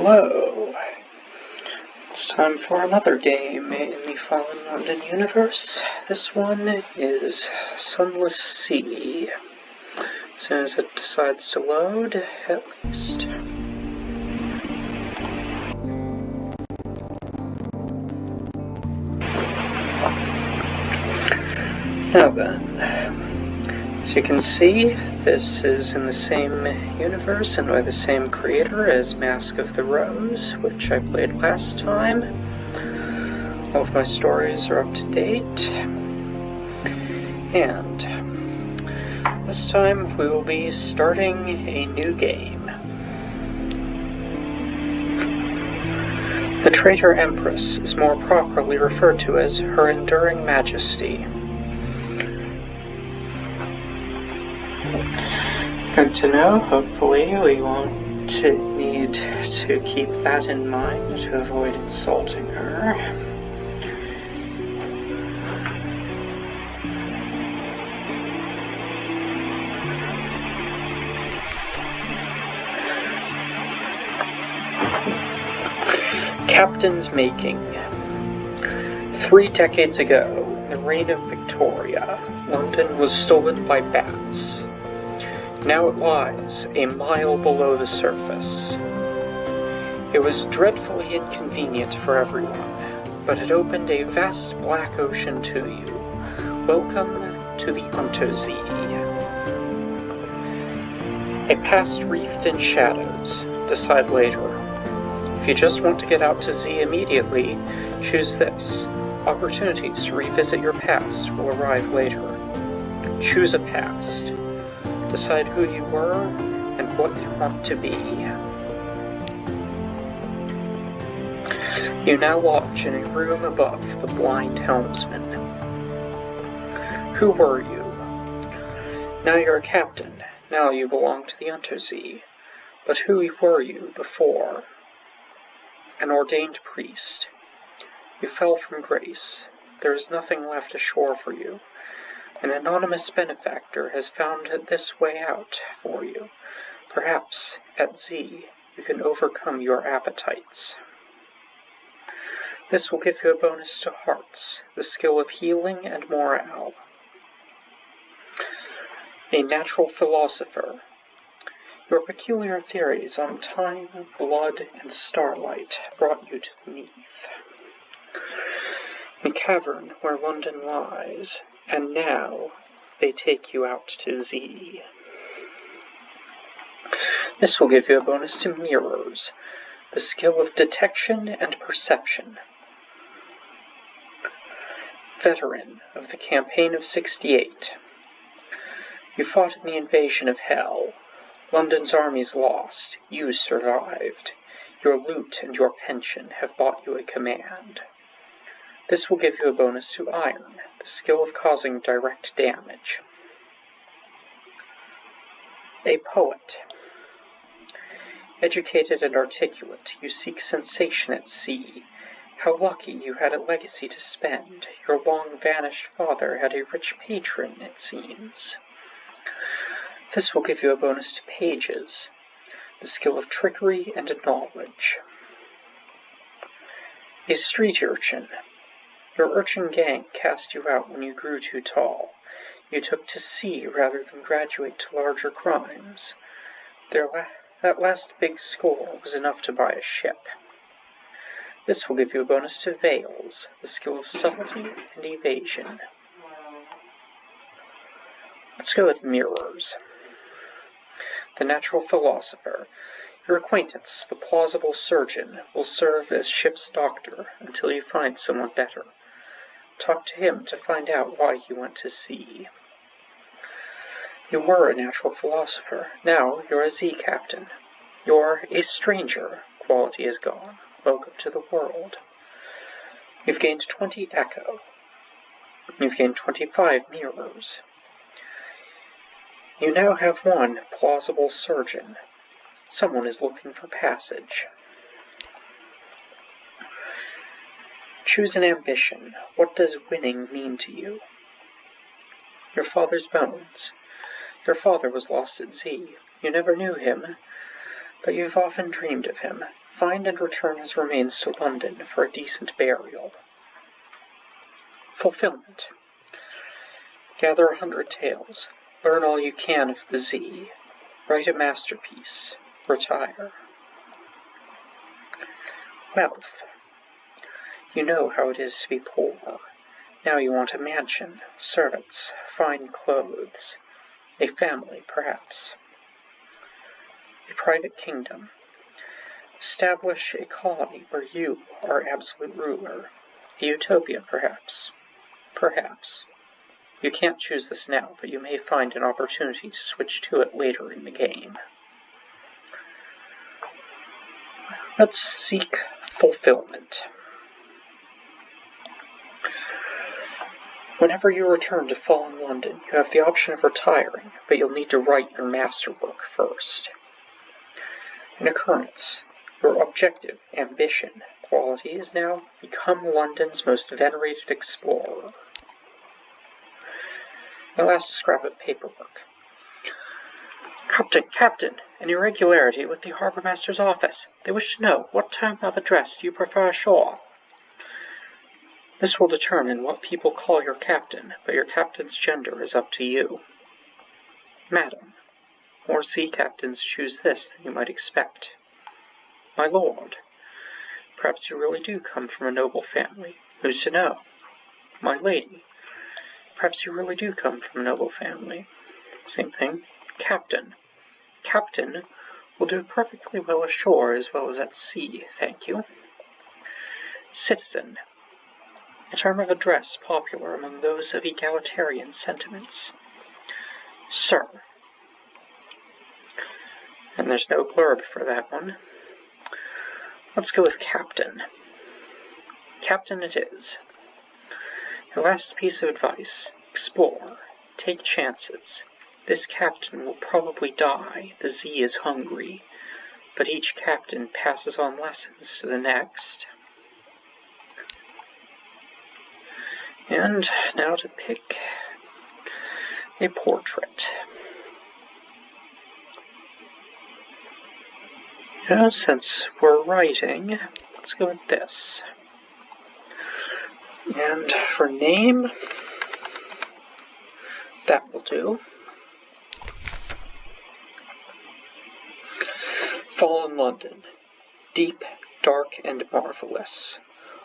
Hello. It's time for another game in the Fallen London universe. This one is Sunless Sea. As soon as it decides to load, at least. Now then, as you can see, this is in the same universe and by the same creator as Mask of the Rose, which I played last time. All of my stories are up to date. And this time we will be starting a new game. The traitor Empress is more properly referred to as Her Enduring Majesty. Good to know. Hopefully we won't need to keep that in mind to avoid insulting her. Captain's Making. 3 decades ago, in the reign of Victoria, London was stolen by bats. Now it lies a mile below the surface. It was dreadfully inconvenient for everyone, but it opened a vast black ocean to you. Welcome to the Untersee. A past wreathed in shadows. Decide later. If you just want to get out to Z immediately, choose this. Opportunities to revisit your past will arrive later. Choose a past. Decide who you were and what you want to be. You now watch in a room above the blind helmsman. Who were you? Now you're a captain. Now you belong to the Untersee. But who were you before? An ordained priest. You fell from grace. There is nothing left ashore for you. An anonymous benefactor has found this way out for you. Perhaps, at Z, you can overcome your appetites. This will give you a bonus to Hearts, the skill of healing and morale. A natural philosopher. Your peculiar theories on time, blood, and starlight brought you to the Neath. A cavern where London lies, and now they take you out to Z. This will give you a bonus to Mirrors, the skill of detection and perception. Veteran of the Campaign of 68. You fought in the invasion of Hell. London's armies lost. You survived. Your loot and your pension have bought you a command. This will give you a bonus to Iron, the skill of causing direct damage. A poet. Educated and articulate, you seek sensation at sea. How lucky you had a legacy to spend. Your long-vanished father had a rich patron, it seems. This will give you a bonus to Pages, the skill of trickery and knowledge. A street urchin. Your urchin gang cast you out when you grew too tall. You took to sea rather than graduate to larger crimes. That last big score was enough to buy a ship. This will give you a bonus to Veils, the skill of subtlety and evasion. Let's go with Mirrors. The natural philosopher. Your acquaintance, the plausible surgeon, will serve as ship's doctor until you find someone better. Talk to him to find out why he went to sea. You were a natural philosopher. Now you're a zee-captain. You're a stranger. Quality is gone. Welcome to the world. You've gained 20 echo. You've gained 25 mirrors. You now have 1 plausible surgeon. Someone is looking for passage. Choose an ambition. What does winning mean to you? Your father's bones. Your father was lost at sea. You never knew him, but you've often dreamed of him. Find and return his remains to London for a decent burial. Fulfillment. Gather 100 tales. Learn all you can of the Zee. Write a masterpiece. Retire. Wealth. You know how it is to be poor. Now you want a mansion, servants, fine clothes, a family, perhaps. A private kingdom. Establish a colony where you are absolute ruler. A utopia, perhaps. Perhaps. You can't choose this now, but you may find an opportunity to switch to it later in the game. Let's seek fulfillment. Whenever you return to fallen London, you have the option of retiring, but you'll need to write your masterwork first. An occurrence. Your objective, ambition, quality is now become London's most venerated explorer. My last scrap of paperwork. Captain, an irregularity with the Harbour Master's office. They wish to know, what type of address do you prefer ashore? This will determine what people call your captain, but your captain's gender is up to you. Madam. More sea captains choose this than you might expect. My lord. Perhaps you really do come from a noble family. Who's to know? My lady. Perhaps you really do come from a noble family. Same thing. Captain. Captain will do perfectly well ashore as well as at sea, thank you. Citizen. A term of address popular among those of egalitarian sentiments. Sir. And there's no blurb for that one. Let's go with Captain. Captain it is. Your last piece of advice. Explore. Take chances. This captain will probably die. The Zee is hungry. But each captain passes on lessons to the next. And now to pick a portrait. Now, since we're writing, let's go with this. And for name, that will do. Fallen London. Deep, dark, and marvelous.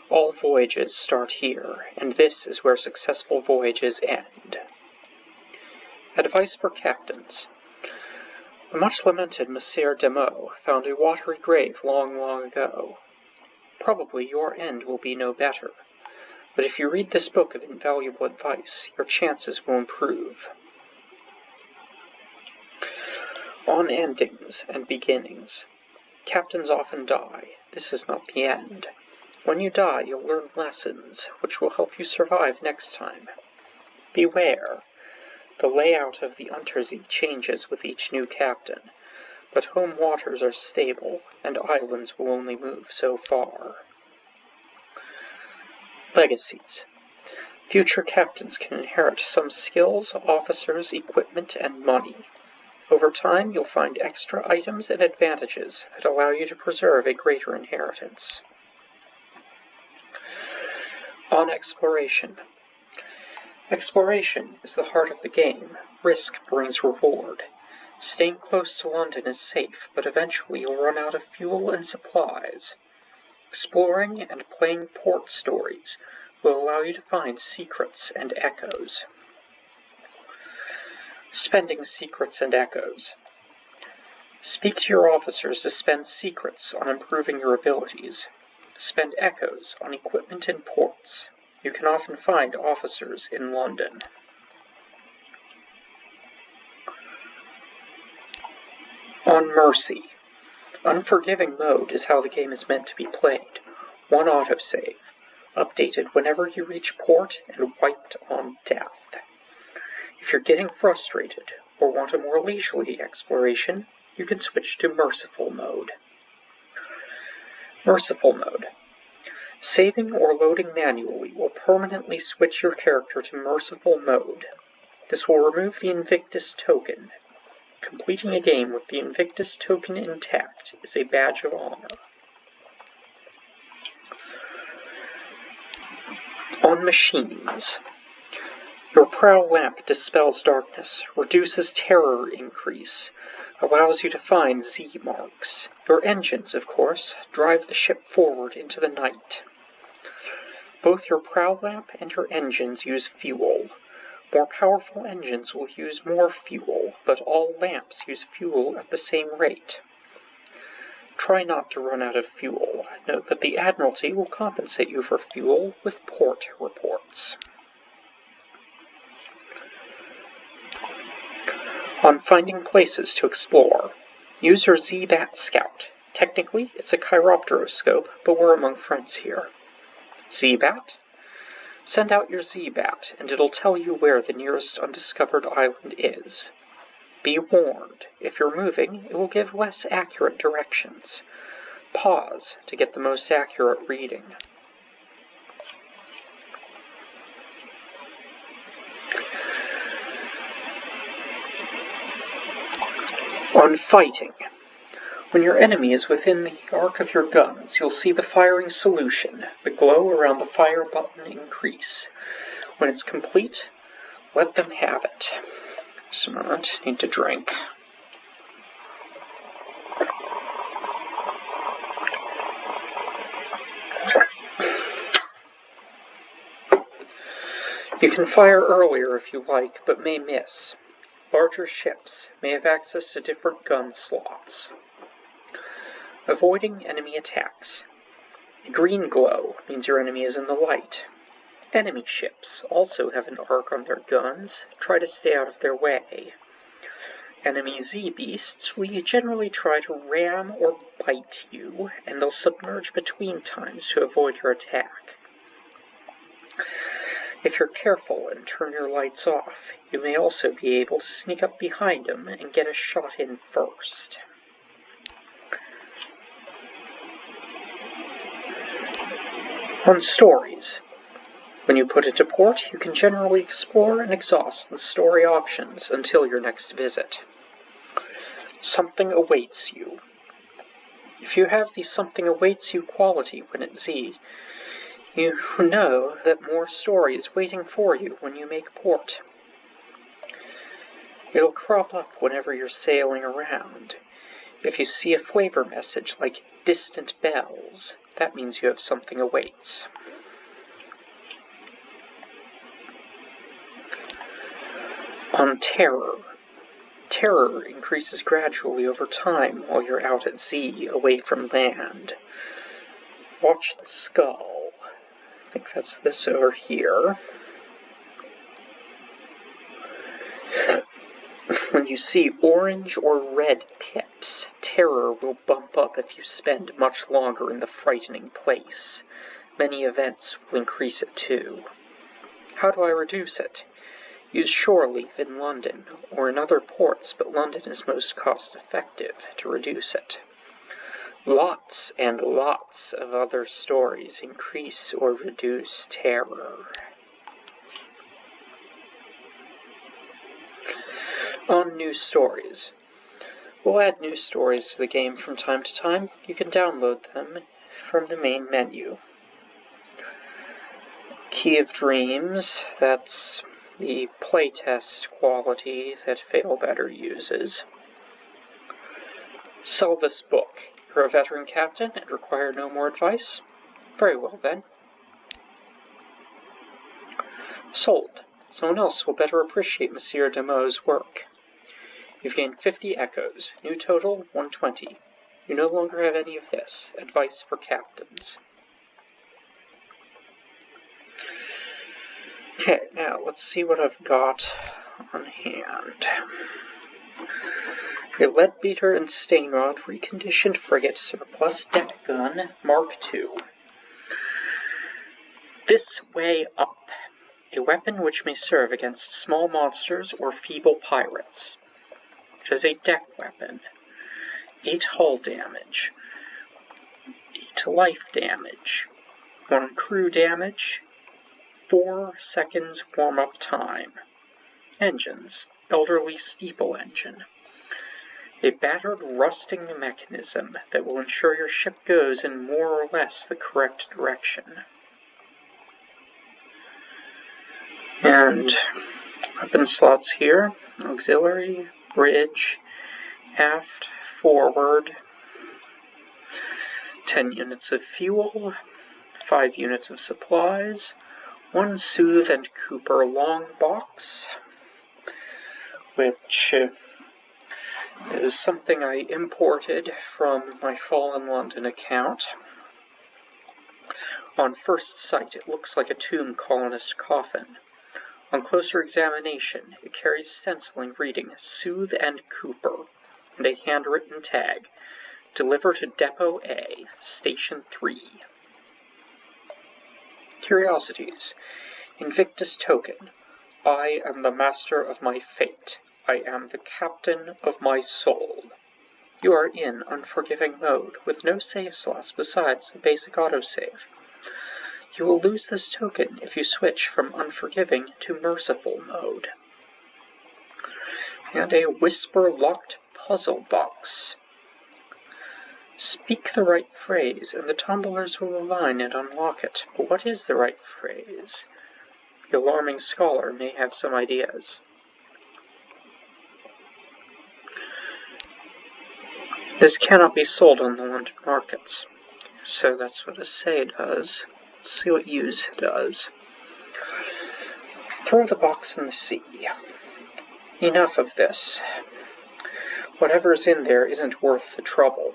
All voyages start here, and this is where successful voyages end. Advice for captains. The much-lamented Monsieur Demeaux found a watery grave long, long ago. Probably your end will be no better, but if you read this book of invaluable advice, your chances will improve. On endings and beginnings. Captains often die. This is not the end. When you die, you'll learn lessons, which will help you survive next time. Beware. The layout of the Untersee changes with each new captain, but home waters are stable, and islands will only move so far. Legacies. Future captains can inherit some skills, officers, equipment, and money. Over time, you'll find extra items and advantages that allow you to preserve a greater inheritance. On exploration. Exploration is the heart of the game. Risk brings reward. Staying close to London is safe, but eventually you'll run out of fuel and supplies. Exploring and playing port stories will allow you to find secrets and echoes. Spending secrets and echoes. Speak to your officers to spend secrets on improving your abilities. Spend echoes on equipment and ports. You can often find officers in London. On mercy. Unforgiving mode is how the game is meant to be played. One autosave. Updated whenever you reach port and wiped on death. If you're getting frustrated or want a more leisurely exploration, you can switch to merciful mode. Merciful mode. Saving or loading manually will permanently switch your character to merciful mode. This will remove the Invictus token. Completing a game with the Invictus token intact is a badge of honor. On machines. Your prow lamp dispels darkness, reduces terror increase, allows you to find Z marks. Your engines, of course, drive the ship forward into the night. Both your prow lamp and your engines use fuel. More powerful engines will use more fuel, but all lamps use fuel at the same rate. Try not to run out of fuel. Note that the Admiralty will compensate you for fuel with port reports. On finding places to explore, use your Z-Bat Scout. Technically, it's a chiropteroscope, but we're among friends here. Z-Bat? Send out your Z-Bat, and it'll tell you where the nearest undiscovered island is. Be warned, if you're moving, it will give less accurate directions. Pause to get the most accurate reading. On fighting. When your enemy is within the arc of your guns, you'll see the firing solution, the glow around the fire button increase. When it's complete, let them have it. Just a moment, need to drink. You can fire earlier if you like, but may miss. Larger ships may have access to different gun slots. Avoiding enemy attacks. The green glow means your enemy is in the light. Enemy ships also have an arc on their guns. Try to stay out of their way. Enemy Z-beasts will generally try to ram or bite you, and they'll submerge between times to avoid your attack. If you're careful and turn your lights off, you may also be able to sneak up behind them and get a shot in first. On stories. When you put into port, you can generally explore and exhaust the story options until your next visit. Something awaits you. If you have the something awaits you quality when at Z, you know that more story is waiting for you when you make port. It'll crop up whenever you're sailing around. If you see a flavor message like distant bells, that means you have something awaits. On terror. Terror increases gradually over time while you're out at sea, away from land. Watch the skull. I think that's this over here. When you see orange or red pips, terror will bump up if you spend much longer in the frightening place. Many events will increase it too. How do I reduce it? Use shore leave in London, or in other ports, but London is most cost-effective to reduce it. Lots and lots of other stories increase or reduce terror. On new stories. We'll add new stories to the game from time to time. You can download them from the main menu. Key of Dreams, that's the playtest quality that Failbetter uses. Sell this book. You're a veteran captain and require no more advice? Very well then. Sold. Someone else will better appreciate Monsieur Demeau's work. You've gained 50 echoes. New total, 120. You no longer have any of this. Advice for captains. Okay, now let's see what I've got on hand. A lead-beater and stain-rod reconditioned frigate surplus deck gun Mark II. This way up. A weapon which may serve against small monsters or feeble pirates. It is a deck weapon. 8 hull damage. 8 life damage. 1 crew damage. 4 seconds warm-up time. Engines. Elderly steeple engine. A battered, rusting mechanism that will ensure your ship goes in more or less the correct direction. And weapon slots here: auxiliary, bridge, aft, forward, 10 units of fuel, 5 units of supplies, 1 Soothe and Cooper long box, which is something I imported from my Fallen London account. On first sight, it looks like a tomb colonist coffin. On closer examination, it carries stenciling reading Soothe and Cooper and a handwritten tag, Deliver to Depot A, Station 3. Curiosities. Invictus token. I am the master of my fate. I am the captain of my soul. You are in unforgiving mode, with no save slots besides the basic autosave. You will lose this token if you switch from unforgiving to merciful mode. And a whisper-locked puzzle box. Speak the right phrase, and the tumblers will align and unlock it. But what is the right phrase? The alarming scholar may have some ideas. This cannot be sold on the London markets. So that's what a say does. Let's see what use does. Throw the box in the sea. Enough of this. Whatever's in there isn't worth the trouble.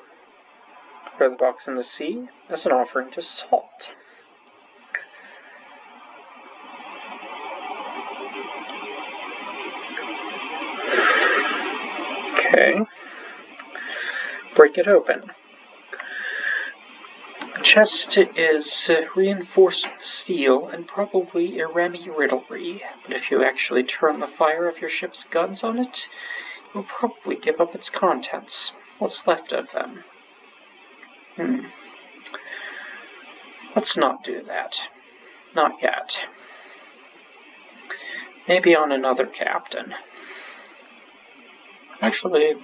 Throw the box in the sea as an offering to salt. Okay. Break it open. The chest is reinforced with steel and probably Iremi riddlery, but if you actually turn the fire of your ship's guns on it, you'll probably give up its contents. What's left of them? Let's not do that. Not yet. Maybe on another captain. Actually,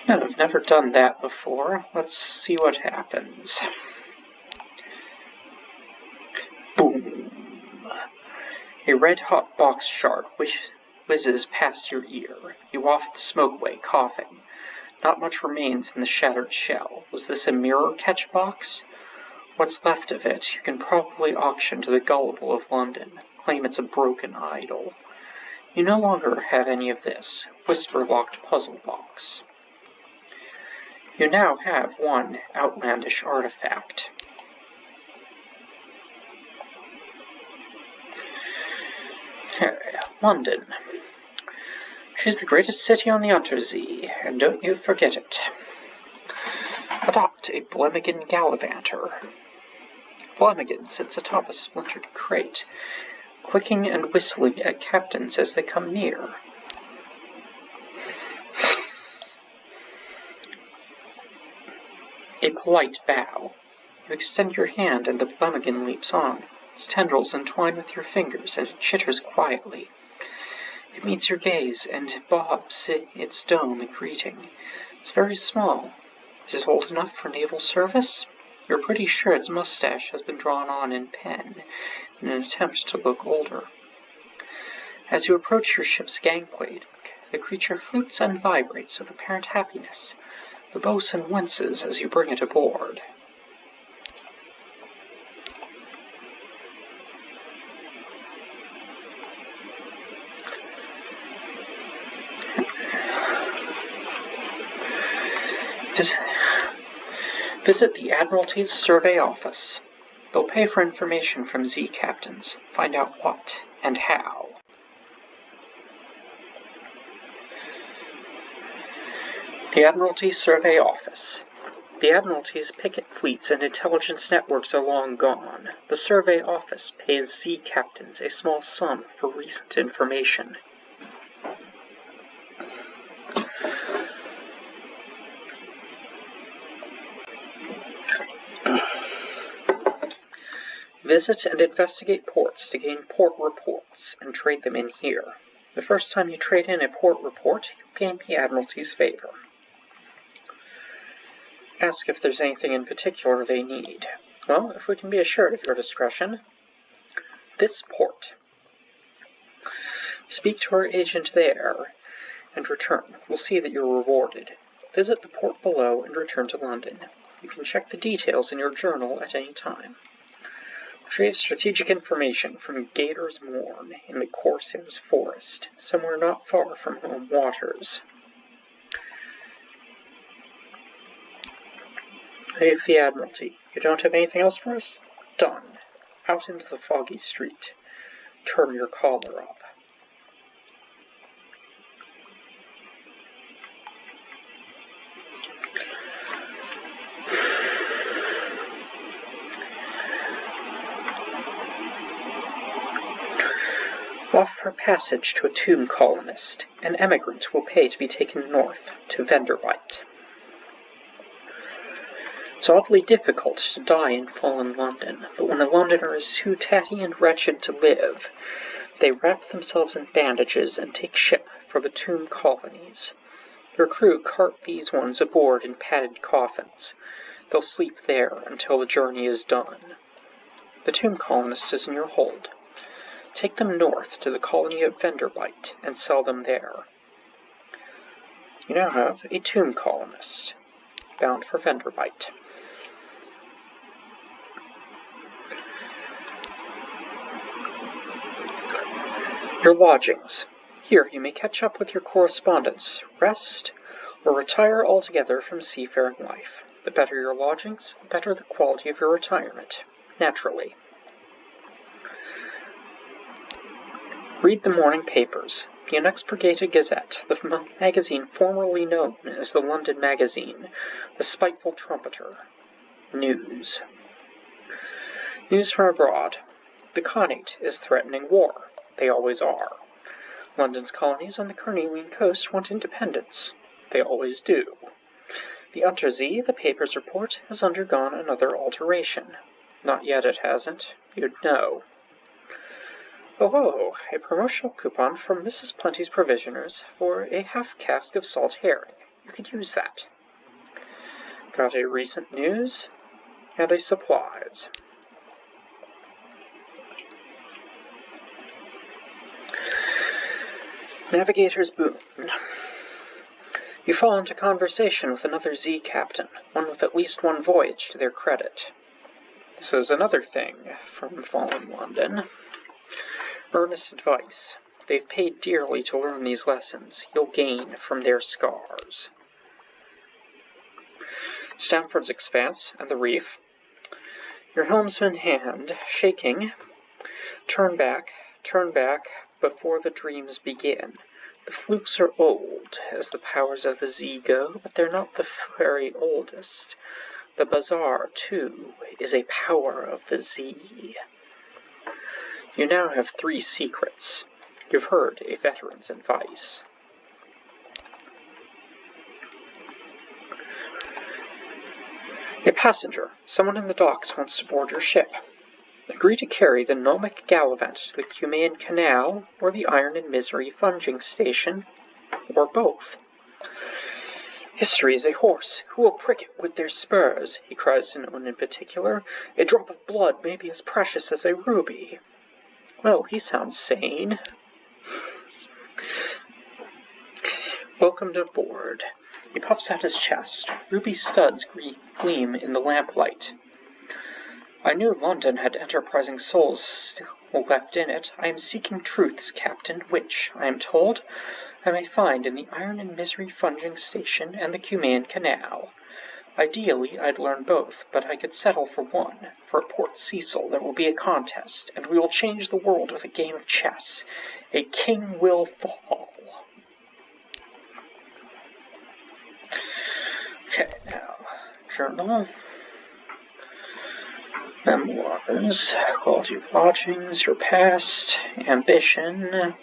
I've never done that before. Let's see what happens. Boom! A red-hot box shard whizzes past your ear. You waft the smoke away, coughing. Not much remains in the shattered shell. Was this a mirror catch box? What's left of it you can probably auction to the gullible of London. Claim it's a broken idol. You no longer have any of this whisper-locked puzzle box. You now have one outlandish artifact. London. She's the greatest city on the Untersee, and don't you forget it. Adopt a Blemigan gallivanter. Blemigan sits atop a splintered crate, clicking and whistling at captains as they come near. A polite bow. You extend your hand and the Blemigan leaps on. Its tendrils entwine with your fingers and it chitters quietly. It meets your gaze and bobs its dome in greeting. It's very small. Is it old enough for naval service? You're pretty sure its mustache has been drawn on in pen in an attempt to look older. As you approach your ship's gangplank, the creature hoots and vibrates with apparent happiness. The boatswain winces as you bring it aboard. Visit the Admiralty's Survey Office. They'll pay for information from zee-captains. Find out what and how. The Admiralty Survey Office. The Admiralty's picket fleets and intelligence networks are long gone. The Survey Office pays zee-captains a small sum for recent information. Visit and investigate ports to gain port reports and trade them in here. The first time you trade in a port report, you gain the Admiralty's favor. Ask if there's anything in particular they need. Well, if we can be assured of your discretion. This port. Speak to our agent there, and return. We'll see that you're rewarded. Visit the port below and return to London. You can check the details in your journal at any time. Retrieve strategic information from Gator's Mourn in the Corsair's Forest, somewhere not far from home waters. Leave the Admiralty. You don't have anything else for us? Done. Out into the foggy street. Turn your collar up. Offer passage to a tomb colonist. An emigrant will pay to be taken north to Vanderbite. It's oddly difficult to die in fallen London, but when a Londoner is too tatty and wretched to live, they wrap themselves in bandages and take ship for the tomb colonies. Your crew cart these ones aboard in padded coffins. They'll sleep there until the journey is done. The tomb colonist is in your hold. Take them north to the colony of Vanderbite and sell them there. You now have a tomb colonist, bound for Vanderbite. Your lodgings. Here you may catch up with your correspondence, rest, or retire altogether from seafaring life. The better your lodgings, the better the quality of your retirement, naturally. Read the morning papers. The Unexpurgated Gazette, the magazine formerly known as the London Magazine, the Spiteful Trumpeter. News. News from abroad. The Khanate is threatening war. They always are. London's colonies on the Carnelian coast want independence. They always do. The Untersee, the papers report, has undergone another alteration. Not yet it hasn't. You'd know. Oh, a promotional coupon from Mrs. Plenty's Provisioners for a half-cask of salt herring. You could use that. Got a recent news and a supplies. Navigator's boon. You fall into conversation with another zee-captain, one with at least one voyage to their credit. This is another thing from fallen London. Earnest advice. They've paid dearly to learn these lessons. You'll gain from their scars. Stamford's Expanse and the Reef. Your helmsman hand, shaking. Turn back, before the dreams begin. The flukes are old, as the powers of the Zee go, but they're not the very oldest. The bazaar, too, is a power of the Zee. You now have 3 secrets. You've heard a veteran's advice. A passenger. Someone in the docks wants to board your ship. Agree to carry the gnomic gallivant to the Cumaean Canal, or the Iron and Misery Funging Station, or both. History is a horse. Who will prick it with their spurs? He cries to no one in particular. A drop of blood may be as precious as a ruby. Well, he sounds sane. Welcome to board. He puffs out his chest. Ruby studs gleam in the lamplight. I knew London had enterprising souls still left in it. I am seeking truths, Captain, which, I am told, I may find in the Iron and Misery Funging Station and the Cumaean Canal. Ideally, I'd learn both, but I could settle for one. For at Port Cecil there will be a contest, and we will change the world with a game of chess. A king will fall. Okay, now, journal. Memoirs, quality of lodgings, your past, ambition,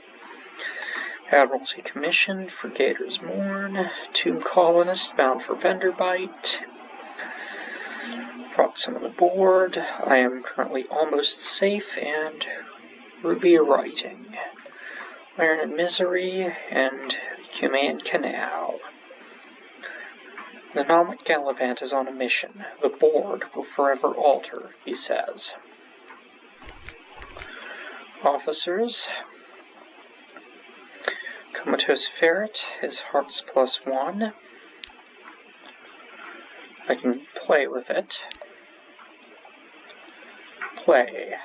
Admiralty Commission, Gator's Mourn, tomb colonist bound for Vanderbite, brought someone aboard, I am currently almost safe, and Ruby writing, Iron and Misery, and Cumaean Canal. The gnomic gallivant is on a mission. The board will forever alter, he says. Officers. Comatose Ferret is hearts +1. I can play with it. Play.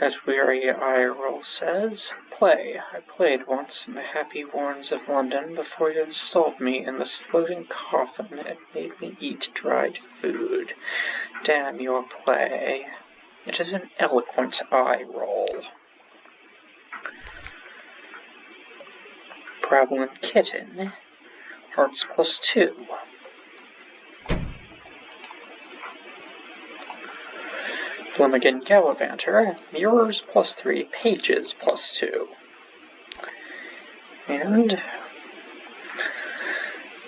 As Weary Eye Roll says, play. I played once in the happy warrens of London before you installed me in this floating coffin and made me eat dried food. Damn your play. It is an eloquent eye roll. Prevalent Kitten, hearts +2. Flemigan Gallivanter, mirrors +3, pages +2. And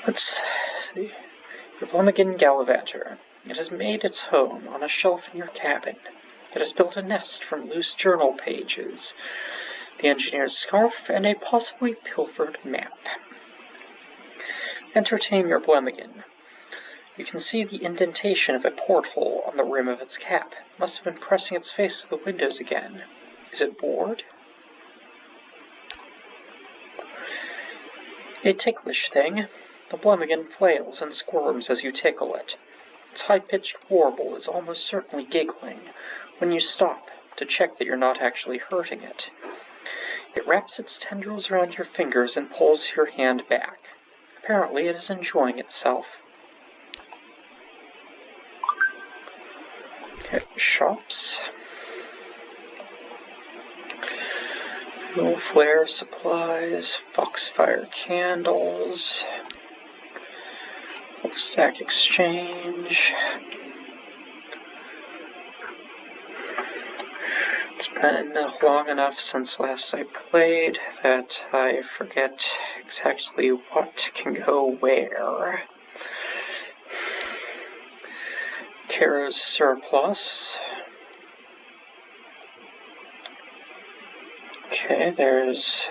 let's see. Your Flemigan Gallivanter. It has made its home on a shelf in your cabin. It has built a nest from loose journal pages, the engineer's scarf, and a possibly pilfered map. Entertain your Flemigan. You can see the indentation of a porthole on the rim of its cap. Must have been pressing its face to the windows again. Is it bored? A ticklish thing. The Flemigan flails and squirms as you tickle it. Its high-pitched warble is almost certainly giggling when you stop to check that you're not actually hurting it. It wraps its tendrils around your fingers and pulls your hand back. Apparently it is enjoying itself. Okay, shops. Fuel flare supplies, foxfire candles, stack exchange. It's been long enough since last I played that I forget exactly what can go where. Kara's surplus. Okay, there's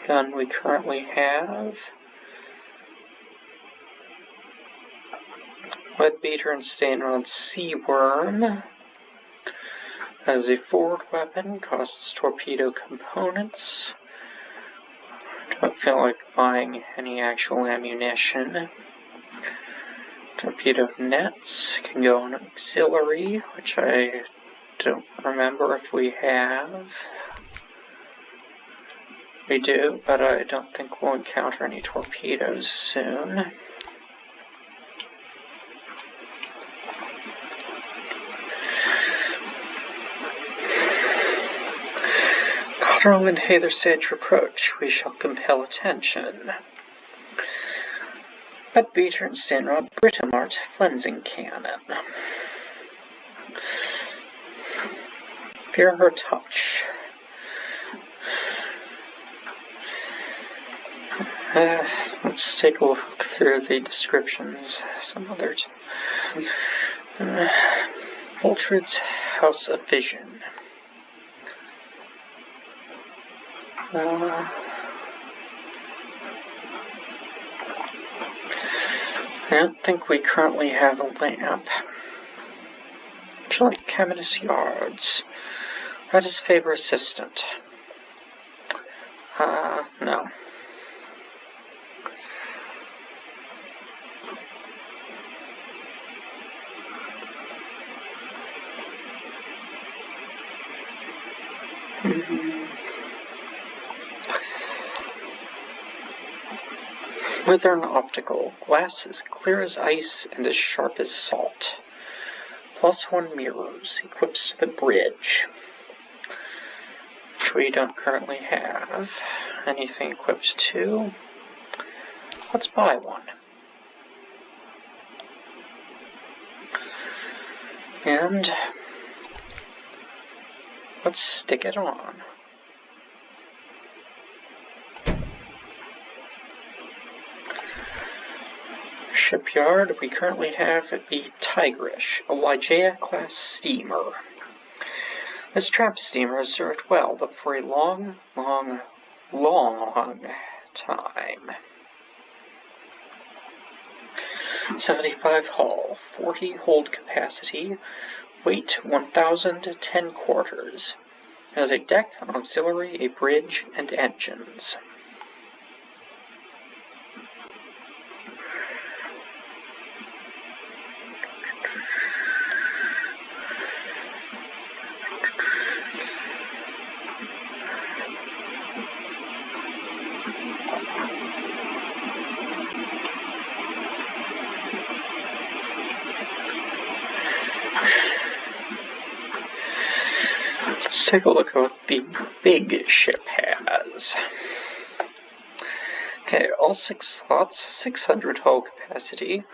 a gun we currently have. Leadbeater and Stainrod Sea Worm. As a forward weapon, costs torpedo components. Don't feel like buying any actual ammunition. Torpedo nets can go on auxiliary, which I don't remember if we have. We do, but I don't think we'll encounter any torpedoes soon. Cotterell and Hathersage reproach, we shall compel attention. Leadbeater and Stainrod Britomart Flensing Cannon. Fear her touch. Let's take a look through the descriptions some other time. Boltrude's House of Vision. I don't think we currently have a lamp. Would you like Caminus Yards? That is favor assistant. No. Withern Optical. Glass as clear as ice and as sharp as salt. +1 mirrors. Equips the bridge. Which we don't currently have. Anything equipped to? Let's buy one. And let's stick it on. Shipyard, we currently have the Tigrish, a Ligeia-class steamer. This tramp steamer has served well, but for a long time. 75 hull, 40 hold capacity, weight 1,010 quarters. It has a deck, an auxiliary, a bridge, and engines. Let's take a look at what the big ship has. Okay, all 6 slots, 600 hull capacity,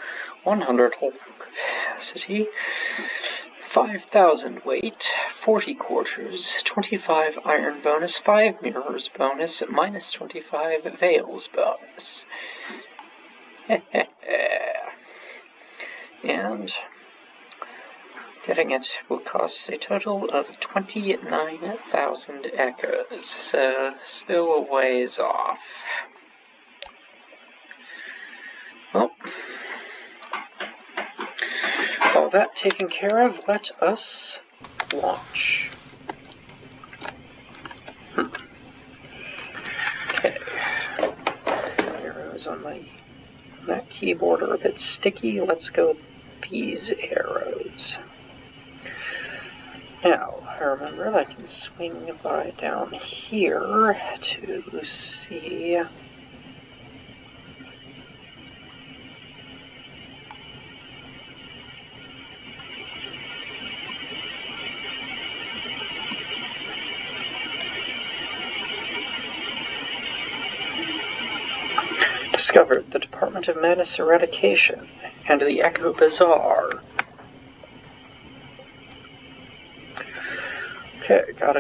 100 hull capacity, 5,000 weight, 40 quarters, 25 iron bonus, 5 mirrors bonus, minus 25 veils bonus. And getting it will cost a total of 29,000 echoes, so still a ways off. Well, all that taken care of, let us launch. Okay. Arrows on that keyboard are a bit sticky. Let's go with these arrows. Now, I remember I can swing by down here to see. Discovered the Department of Madness Eradication and the Echo Bazaar. Okay, got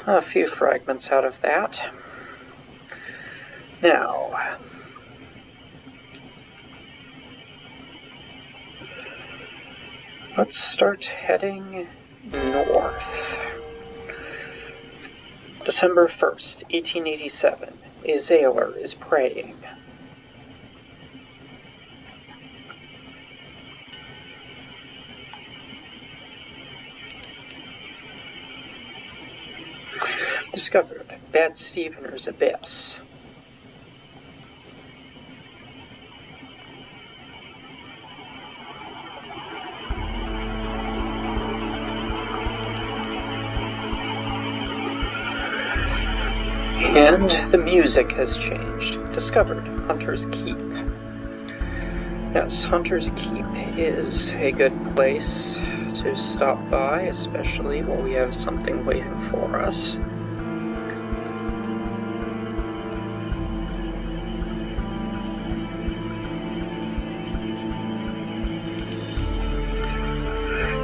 a few fragments out of that. Now, let's start heading north. December 1st, 1887. A sailor is praying. Discovered Bad Stevener's Abyss. And the music has changed. Discovered Hunter's Keep. Yes, Hunter's Keep is a good place to stop by, especially while we have something waiting for us.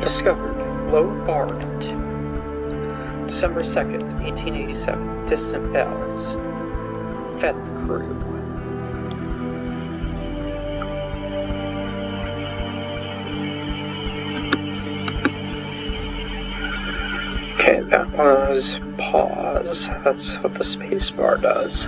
Discovered Low Barnet. December 2nd, 1887. Distant Bells. Fed the crew. Okay, that was pause. That's what the space bar does.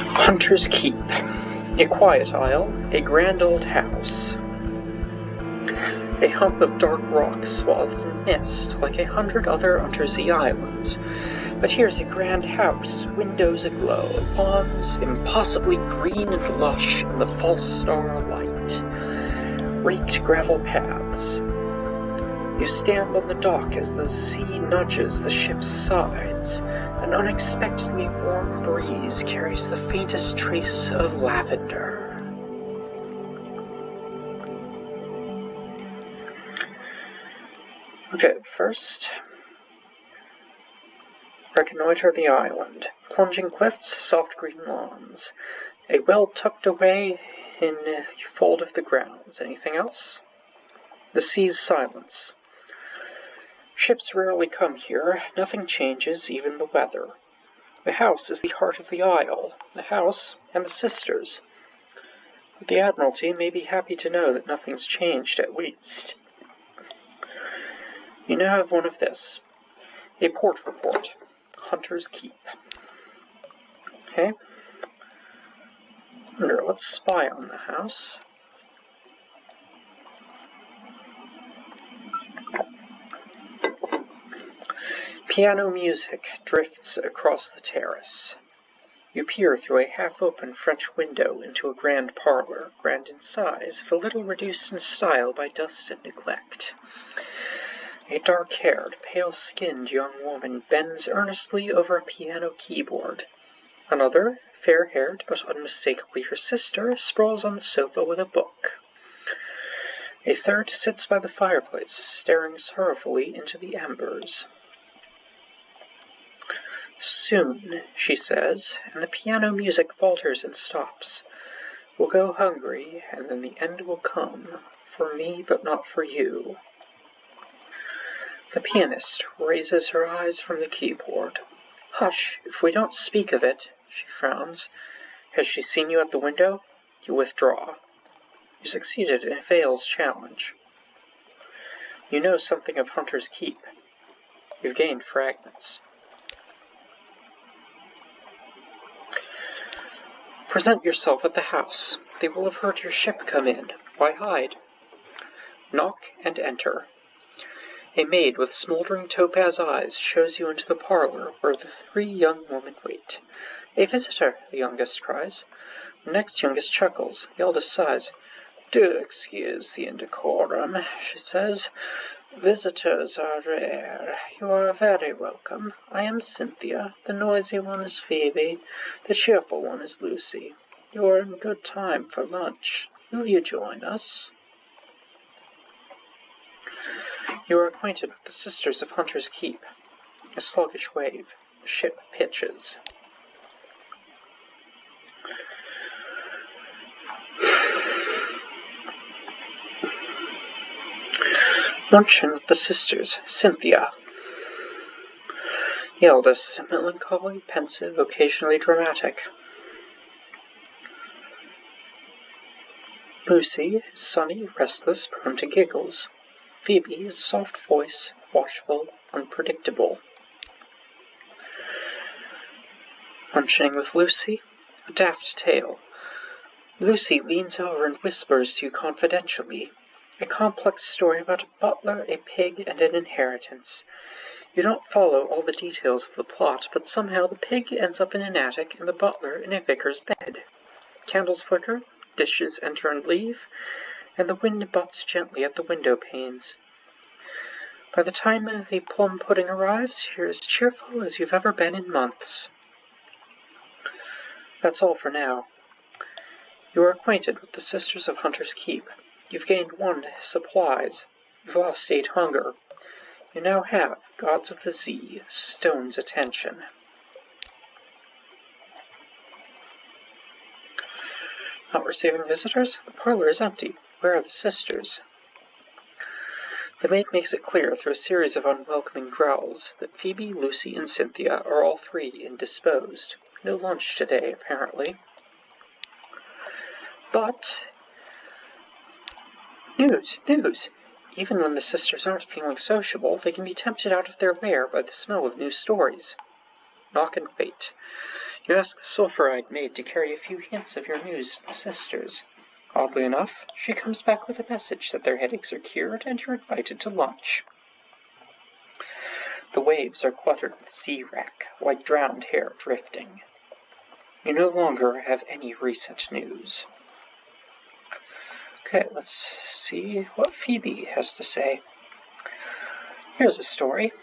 Hunter's Keep. A quiet isle, a grand old house. A hump of dark rock swathed in mist, like 100 other undersea islands. But here's a grand house, windows aglow, lawns impossibly green and lush in the false star light. Raked gravel paths. You stand on the dock as the sea nudges the ship's sides. An unexpectedly warm breeze carries the faintest trace of lavender. Okay, first, reconnoiter the island. Plunging cliffs, soft green lawns. A well tucked away in the fold of the grounds. Anything else? The sea's silence. Ships rarely come here. Nothing changes, even the weather. The house is the heart of the isle. The house and the sisters. But the Admiralty may be happy to know that nothing's changed, at least. You now have one of this. A port report. Hunter's Keep. Okay. Here, let's spy on the house. Piano music drifts across the terrace. You peer through a half-open French window into a grand parlor, grand in size, if a little reduced in style by dust and neglect. A dark-haired, pale-skinned young woman bends earnestly over a piano keyboard. Another, fair-haired but unmistakably her sister, sprawls on the sofa with a book. A third sits by the fireplace, staring sorrowfully into the embers. "Soon," she says, and the piano music falters and stops. "We'll go hungry, and then the end will come, for me but not for you." The pianist raises her eyes from the keyboard. "Hush, if we don't speak of it," she frowns. "Has she seen you at the window?" You withdraw. You succeeded in Vale's challenge. You know something of Hunter's Keep. You've gained fragments. Present yourself at the house. They will have heard your ship come in. Why hide? Knock and enter. A maid with smoldering topaz eyes shows you into the parlor where the three young women wait. "A visitor," the youngest cries. The next youngest chuckles. The eldest sighs. "Do excuse the indecorum," she says. "Visitors are rare. You are very welcome. I am Cynthia. The noisy one is Phoebe. The cheerful one is Lucy. You are in good time for lunch. Will you join us?" You are acquainted with the sisters of Hunter's Keep. A sluggish wave. The ship pitches. Luncheon with the sisters. Cynthia. The eldest is melancholy, pensive, occasionally dramatic. Lucy is sunny, restless, prone to giggles. Phoebe is soft-voiced, watchful, unpredictable. Luncheoning with Lucy. A daft tale. Lucy leans over and whispers to you confidentially. A complex story about a butler, a pig, and an inheritance. You don't follow all the details of the plot, but somehow the pig ends up in an attic and the butler in a vicar's bed. Candles flicker, dishes enter and leave, and the wind butts gently at the window panes. By the time the plum pudding arrives, you're as cheerful as you've ever been in months. That's all for now. You are acquainted with the Sisters of Hunter's Keep. You've gained 1 supplies. You've lost 8 hunger. You now have Gods of the Zee, Stone's attention. Not receiving visitors? The parlor is empty. Where are the sisters? The maid makes it clear through a series of unwelcoming growls that Phoebe, Lucy, and Cynthia are all 3 indisposed. No lunch today, apparently. But news! Even when the sisters aren't feeling sociable, they can be tempted out of their lair by the smell of new stories. Knock and wait. You ask the sulphur-eyed maid to carry a few hints of your news to the sisters. Oddly enough, she comes back with a message that their headaches are cured and you're invited to lunch. The waves are cluttered with sea wrack, like drowned hair drifting. You no longer have any recent news. Okay, let's see what Phoebe has to say. Here's a story.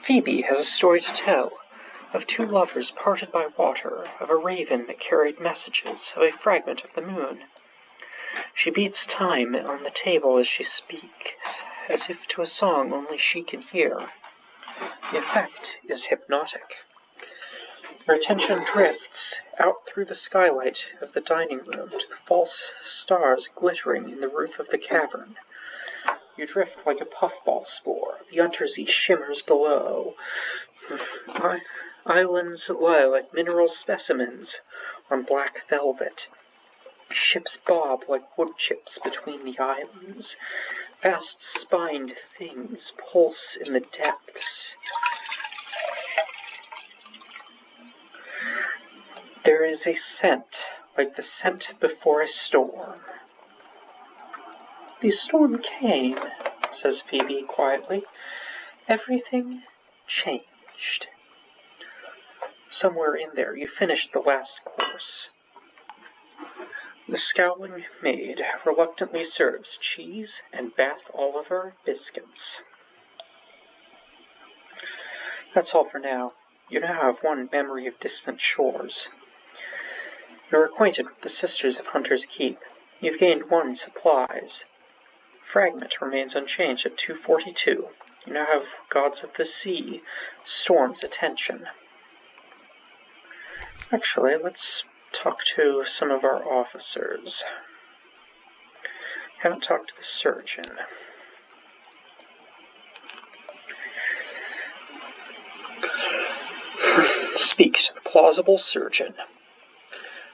Phoebe has a story to tell, of 2 lovers parted by water, of a raven that carried messages, of a fragment of the moon. She beats time on the table as she speaks, as if to a song only she can hear. The effect is hypnotic. Your attention drifts out through the skylight of the dining room to the false stars glittering in the roof of the cavern. You drift like a puffball spore. The undersea shimmers below. Islands lie like mineral specimens on black velvet. Ships bob like wood chips between the islands. Vast spined things pulse in the depths. There is a scent, like the scent before a storm. The storm came, says Phoebe quietly. Everything changed. Somewhere in there you finished the last course. The scowling maid reluctantly serves cheese and Bath Oliver biscuits. That's all for now. You now have one memory of distant shores. You're acquainted with the Sisters of Hunter's Keep. You've gained one supplies. Fragment remains unchanged at 242. You now have Gods of the Sea, Storm's attention. Actually, let's talk to some of our officers. Haven't talked to the surgeon. Speak to the plausible surgeon.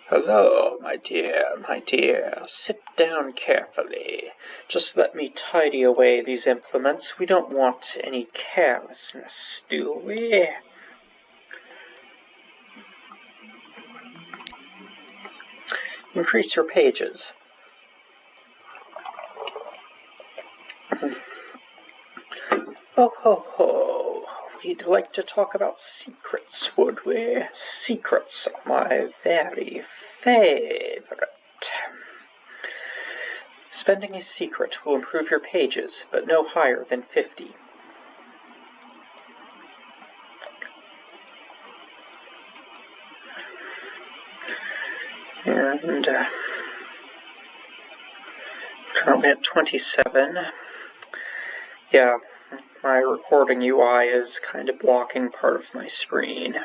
Hello, my dear. Sit down carefully. Just let me tidy away these implements. We don't want any carelessness, do we? Increase your pages. Oh ho ho. We'd like to talk about secrets, would we? Secrets are my very favorite. Spending a secret will improve your pages, but no higher than 50. And currently at 27. Yeah, my recording UI is kind of blocking part of my screen.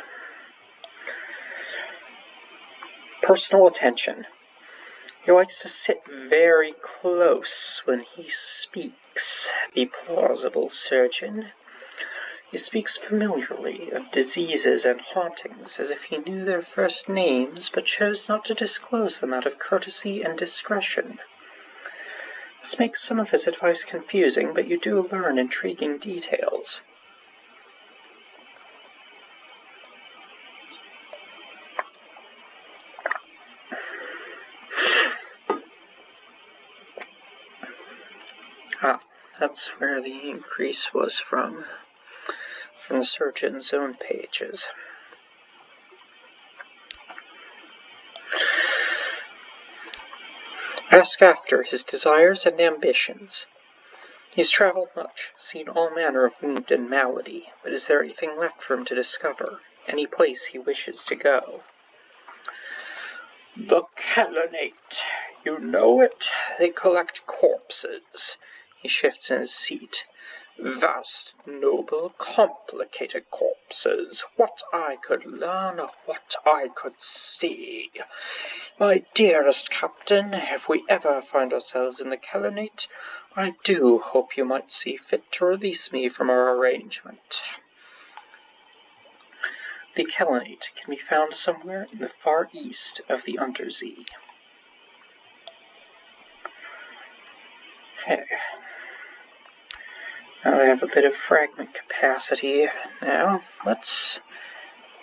Personal attention. He likes to sit very close when he speaks, the plausible surgeon. He speaks familiarly of diseases and hauntings as if he knew their first names, but chose not to disclose them out of courtesy and discretion. This makes some of his advice confusing, but you do learn intriguing details. That's where the increase was from the surgeon's own pages. Ask after his desires and ambitions. He's traveled much, seen all manner of wound and malady, but is there anything left for him to discover? Any place he wishes to go? The Kellanate. You know it? They collect corpses. He shifts in his seat. Vast, noble, complicated corpses. What I could learn, what I could see. My dearest Captain, if we ever find ourselves in the Kellanate, I do hope you might see fit to release me from our arrangement. The Kellanate can be found somewhere in the far east of the Undersea. Okay. Now we have a bit of fragment capacity. Now, let's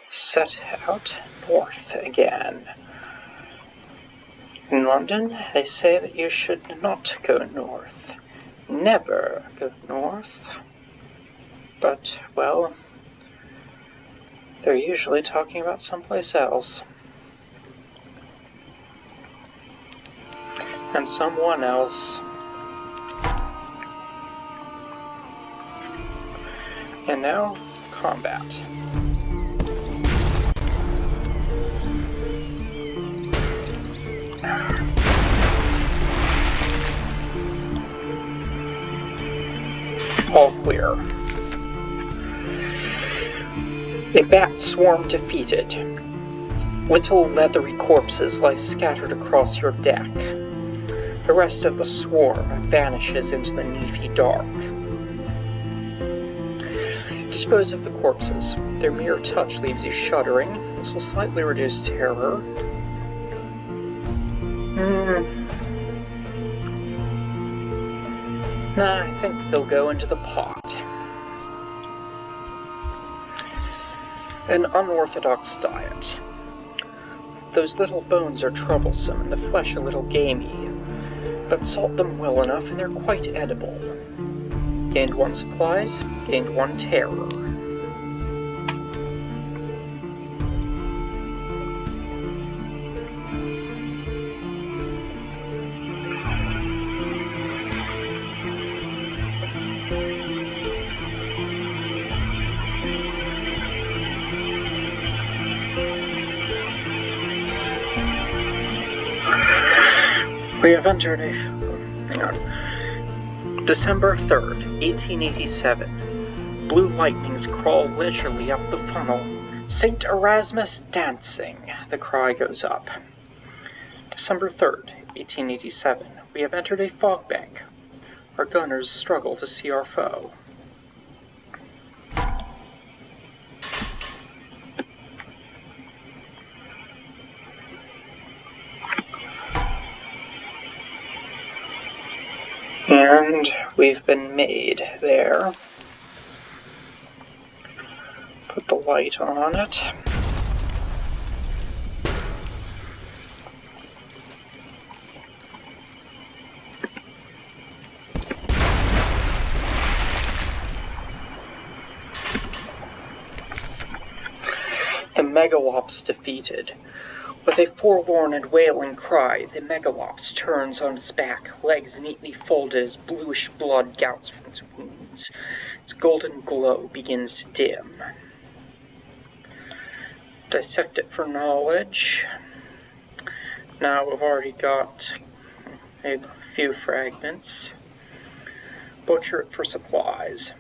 set out north again. In London, they say that you should not go north. Never go north. But, well, they're usually talking about someplace else. And someone else. And now, combat. All clear. A bat swarm defeated. Little leathery corpses lie scattered across your deck. The rest of the swarm vanishes into the leafy dark. Dispose of the corpses. Their mere touch leaves you shuddering. This will slightly reduce terror. Nah, I think they'll go into the pot. An unorthodox diet. Those little bones are troublesome and the flesh a little gamey, but salt them well enough and they're quite edible. Gained 1 supplies, gained 1 terror. We have entered December 3rd, 1887. Blue lightnings crawl leisurely up the funnel. St. Erasmus dancing, the cry goes up. December 3rd, 1887. We have entered a fog bank. Our gunners struggle to see our foe. And we've been made there. Put the light on it. The megalops defeated. With a forlorn and wailing cry, the megalops turns on its back, legs neatly folded as bluish blood gouts from its wounds. Its golden glow begins to dim. Dissect it for knowledge. Now we've already got a few fragments. Butcher it for supplies.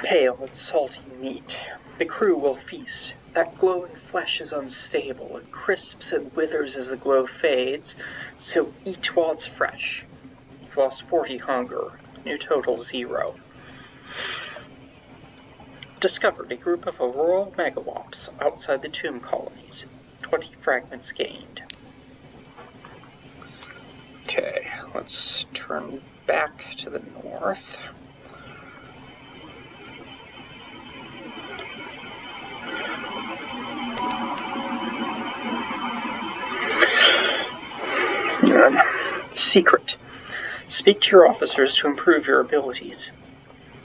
Pale and salty meat. The crew will feast. That glowing flesh is unstable. It crisps and withers as the glow fades, so eat while it's fresh. You've lost 40 hunger. New total 0. Discovered a group of auroral megalops outside the tomb colonies. 20 fragments gained. Okay, let's turn back to the north. Secret. Speak to your officers to improve your abilities.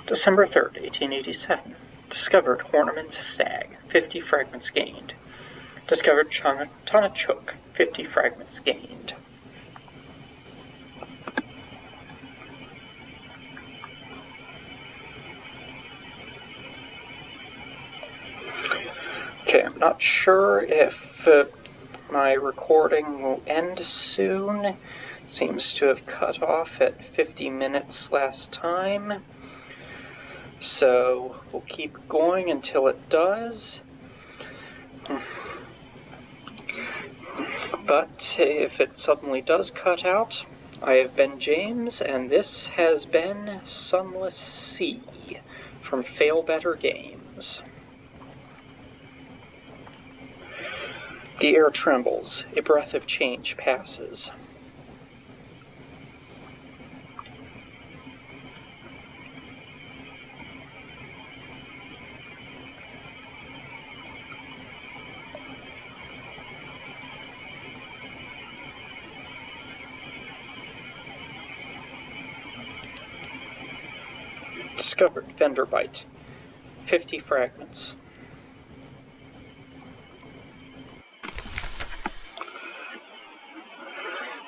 December 3rd, 1887. Discovered Horniman's stag, 50 fragments gained. Discovered Tonachuk, 50 fragments gained. Okay, I'm not sure if my recording will end soon. Seems to have cut off at 50 minutes last time. So we'll keep going until it does. But if it suddenly does cut out, I have been James, and this has been Sunless Sea from Failbetter Games. The air trembles, a breath of change passes. Discovered Venderbite, 50 fragments.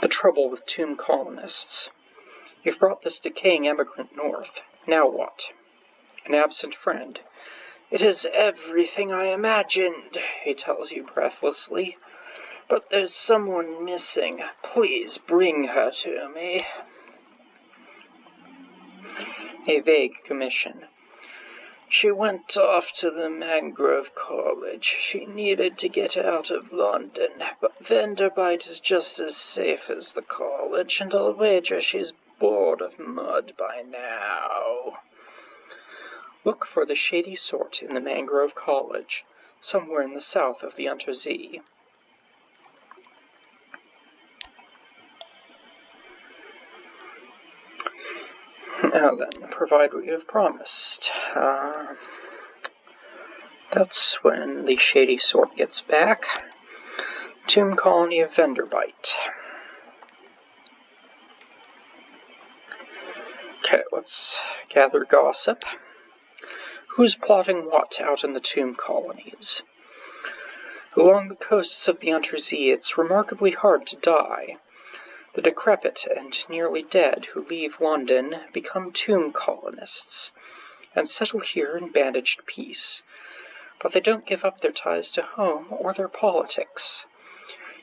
The trouble with tomb colonists. You've brought this decaying emigrant north. Now what? An absent friend. It is everything I imagined, he tells you breathlessly. But there's someone missing. Please bring her to me. A vague commission. She went off to the Mangrove College. She needed to get out of London, but Venderbite is just as safe as the college, and I'll wager she's bored of mud by now. Look for the shady sort in the Mangrove College, somewhere in the south of the Untersee. Now then, provide what you have promised. That's when the shady sort gets back. Tomb colony of Venderbite. Okay, let's gather gossip. Who's plotting what out in the tomb colonies? Along the coasts of the Untersee, it's remarkably hard to die. The decrepit and nearly dead who leave London become tomb colonists and settle here in bandaged peace. But they don't give up their ties to home or their politics.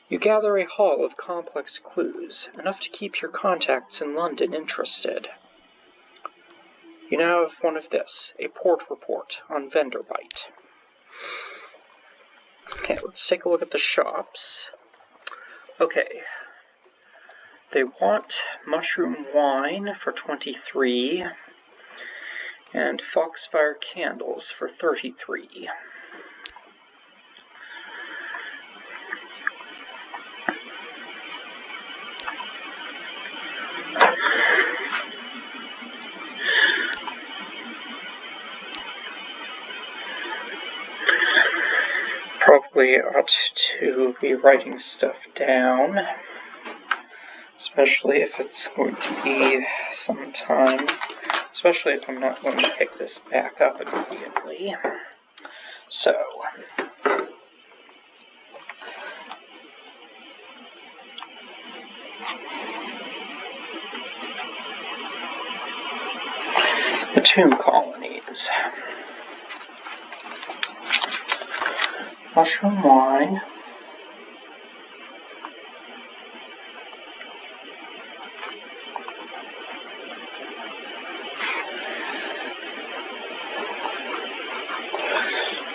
You gather a haul of complex clues, enough to keep your contacts in London interested. You now have one of this, a port report on Venderbite. Okay, let's take a look at the shops. Okay. They want mushroom wine for 23 and foxfire candles for 33. Probably ought to be writing stuff down, especially if it's going to be some time, especially if I'm not going to pick this back up immediately. So, the tomb colonies. Mushroom wine.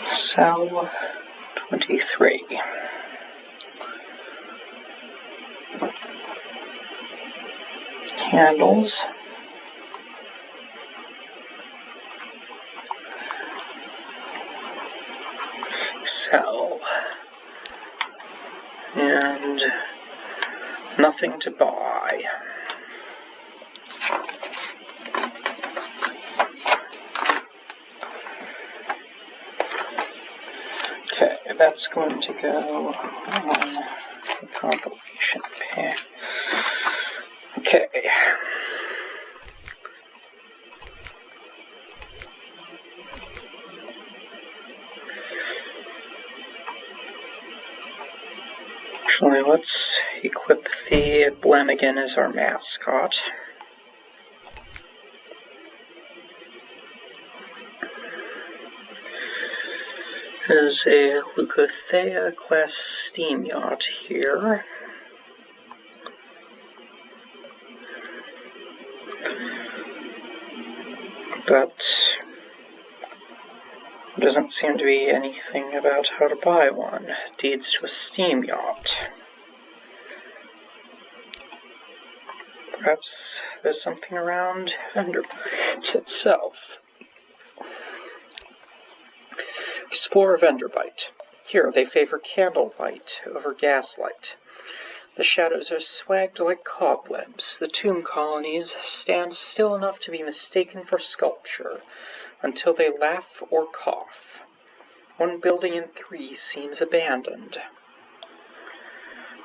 Sell 23. Candles. Sell. And nothing to buy. Okay, that's going to go on the compilation pack. Okay. Actually, let's equip the Blemigan as our mascot. There's a Leucothea class steam yacht here. But there doesn't seem to be anything about how to buy one. Deeds to a steam yacht. Perhaps there's something around Venderbite itself. Explore Venderbite. Here they favor candlelight over gaslight. The shadows are swagged like cobwebs. The tomb colonies stand still enough to be mistaken for sculpture, until they laugh or cough. One building in 3 seems abandoned.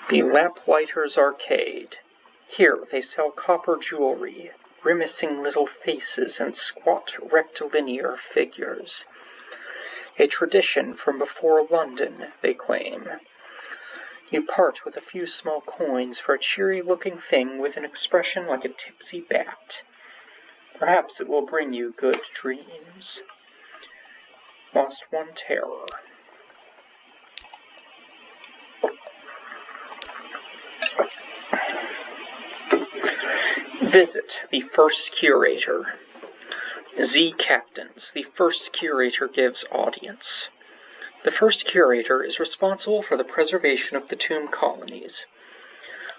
The Lamplighter's Arcade. Here they sell copper jewelry, grimacing little faces and squat rectilinear figures. A tradition from before London, they claim. You part with a few small coins for a cheery-looking thing with an expression like a tipsy bat. Perhaps it will bring you good dreams. Lost one terror. Visit the first curator. Zee-captains. The first curator gives audience. The first curator is responsible for the preservation of the tomb colonies.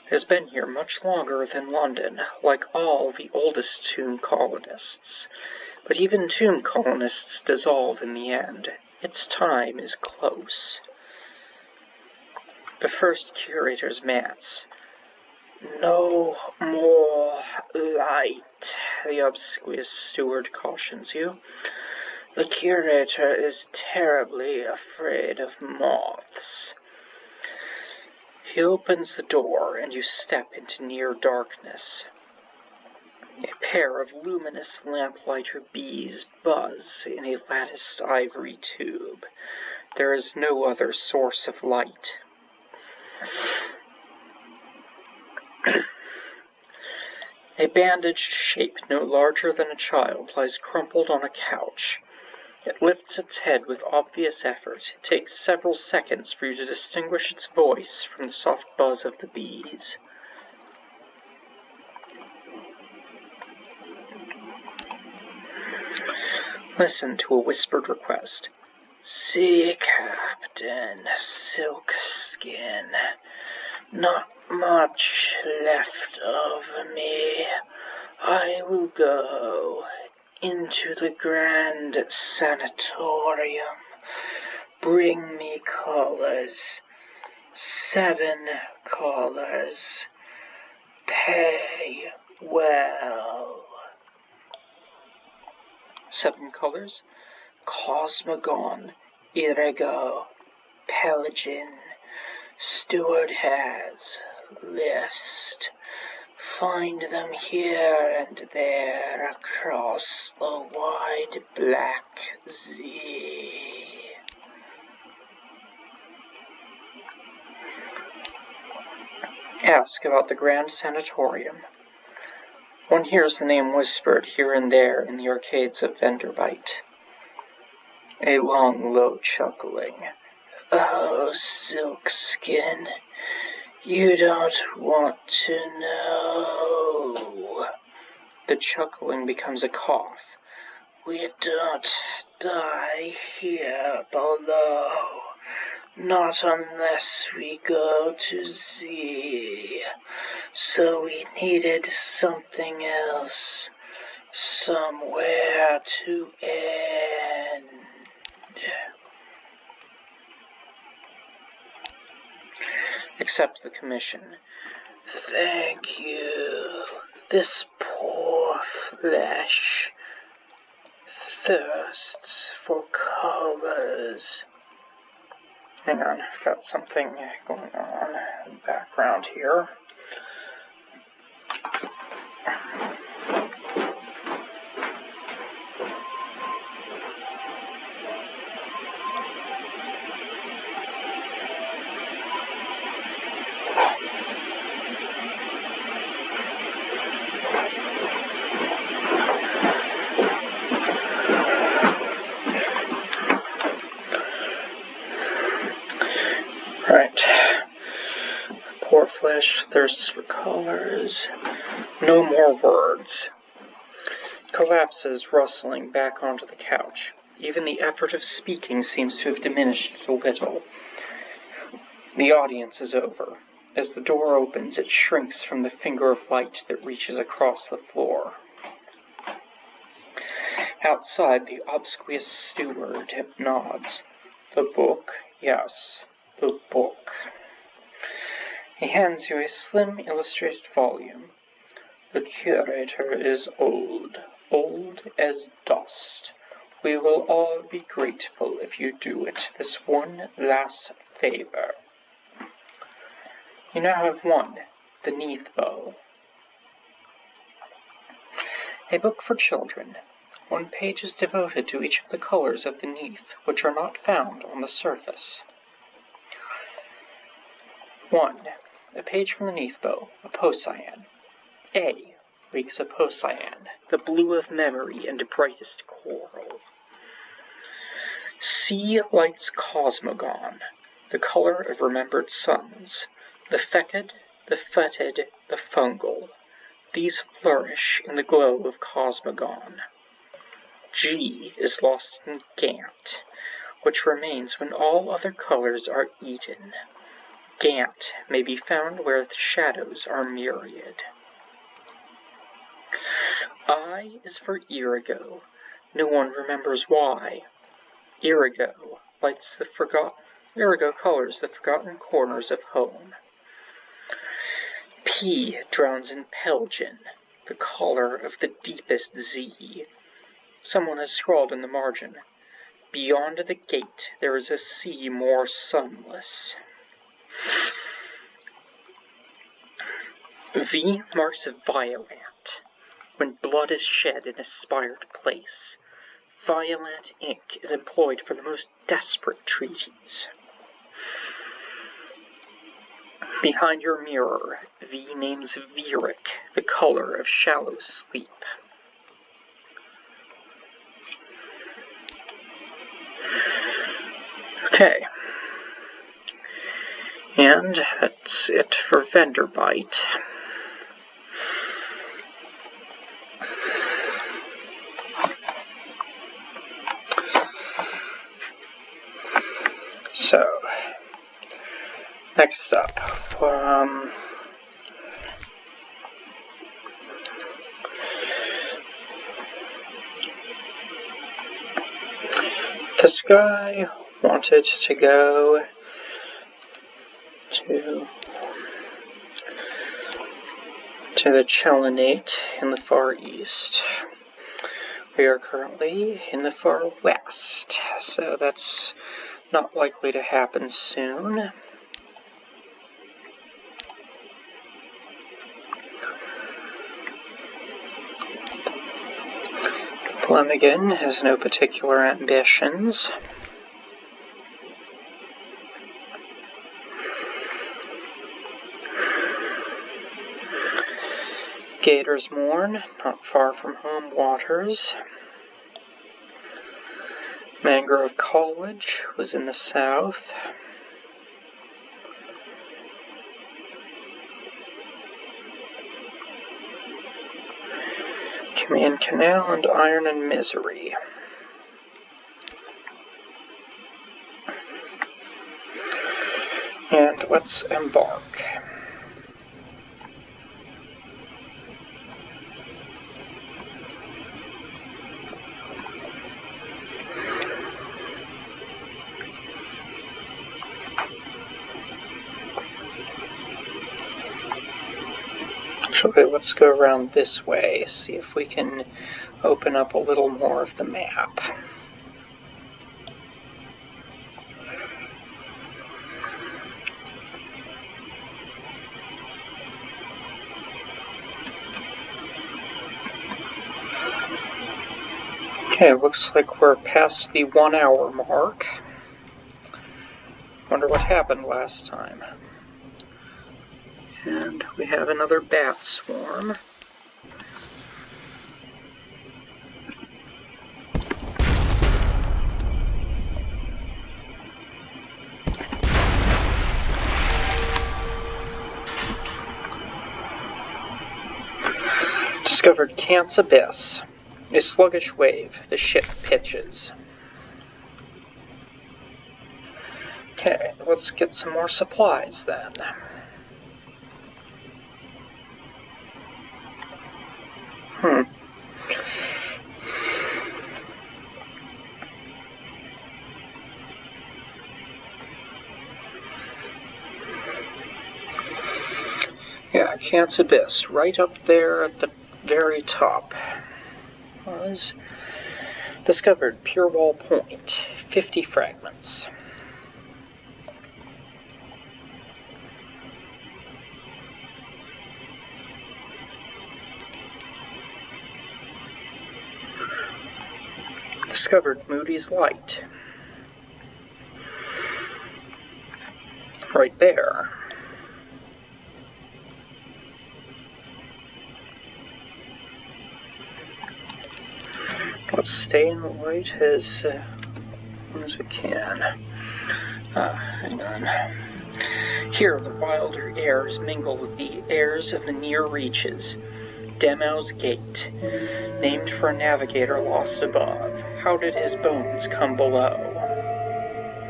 It has been here much longer than London, like all the oldest tomb colonists. But even tomb colonists dissolve in the end. Its time is close. The first curator's manse. No more light, the obsequious steward cautions you. The curator is terribly afraid of moths. He opens the door, and you step into near darkness. A pair of luminous lamplighter bees buzz in a latticed ivory tube. There is no other source of light. A bandaged shape no larger than a child lies crumpled on a couch. It lifts its head with obvious effort. It takes several seconds for you to distinguish its voice from the soft buzz of the bees. Listen to a whispered request. Zee-captain, silk skin. Not much left of me. I will go into the grand sanatorium. Bring me collars. 7 collars. Pay well. 7 colors. Cosmogon, Irigo, Pelagian. Steward has list. Find them here and there across the wide black sea. Ask about the Grand Sanatorium. One hears the name whispered here and there in the arcades of Venderbite. A long, low chuckling. Oh, Silkskin, you don't want to know. The chuckling becomes a cough. We don't die here below. Not unless we go to Z. So we needed something else. Somewhere to end. Accept the commission. Thank you. This poor flesh thirsts for colors. Hang on, I've got something going on in the background here. Right. Poor flesh thirsts for colors. No more words. Collapses, rustling back onto the couch. Even the effort of speaking seems to have diminished a little. The audience is over. As the door opens, it shrinks from the finger of light that reaches across the floor. Outside, the obsequious steward nods. The book? Yes, the book. He hands you a slim illustrated volume. The curator is old as dust. We will all be grateful if you do it this one last favor. You now have one, the Neathbow. A book for children. One page is devoted to each of the colors of the Neath, which are not found on the surface. 1. A page from the Neathbow, a Procyan. A reeks of Procyan, the blue of memory and brightest coral. C lights Cosmogon, the color of remembered suns, the fecid, the fetid, the fungal. These flourish in the glow of Cosmogon. G is lost in Gant, which remains when all other colors are eaten. Gant may be found where the shadows are myriad. I is for Irigo. No one remembers why. Irigo colors the forgotten corners of home. P drowns in Pelagian, the color of the deepest Z. Someone has scrawled in the margin, "Beyond the gate there is a sea more sunless." V marks valiant. When blood is shed in a spired place, valiant ink is employed for the most desperate treaties. Behind your mirror, V names Viric, the color of shallow sleep. Okay. And that's it for Venderbite. So, next up, this guy wanted to go to the Chelenate in the Far East. We are currently in the Far West, so that's not likely to happen soon. Flanagan has no particular ambitions. Gator's Morn, not far from home waters. Mangrove College was in the south. Command Canal and Iron and Misery. And let's embark. Actually, let's go around this way, see if we can open up a little more of the map. Okay, looks like we're past the 1 hour mark. Wonder what happened last time. And we have another bat swarm. Discovered Kant's Abyss. A sluggish wave, the ship pitches. Okay, let's get some more supplies then. Yeah, Kant's Abyss, right up there at the very top. Was discovered Pure Wall Point, 50 fragments. Discovered Moody's Light. Right there. Let's stay in the light as long as we can. Hang on. Here the wilder airs mingle with the airs of the near reaches. Demau's Gate, named for a navigator lost above. How did his bones come below?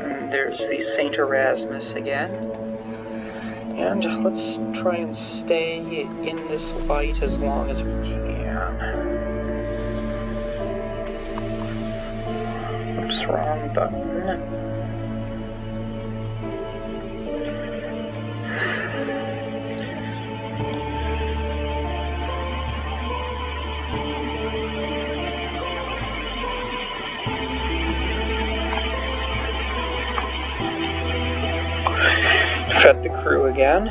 And there's the St. Erasmus again. And let's try and stay in this light as long as we can. Oops, wrong button. Fed the crew again.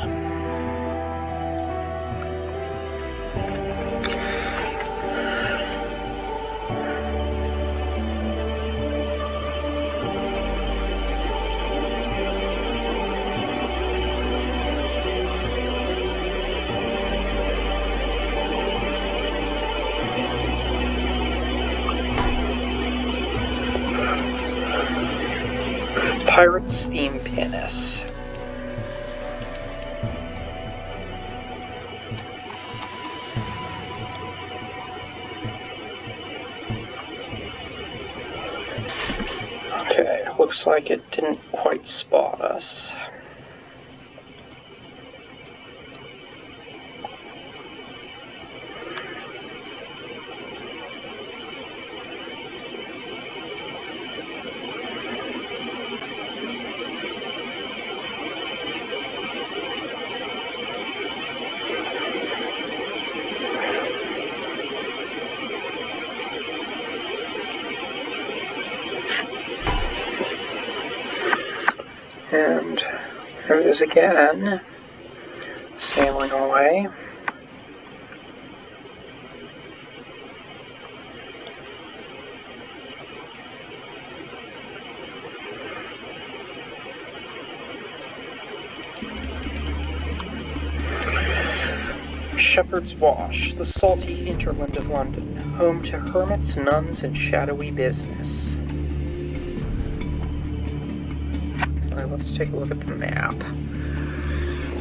Pirate steam pinnace. Okay, looks like it didn't quite spot us. And there it is again, sailing away. Shepherd's Wash, the salty hinterland of London, home to hermits, nuns, and shadowy business. Let's take a look at the map.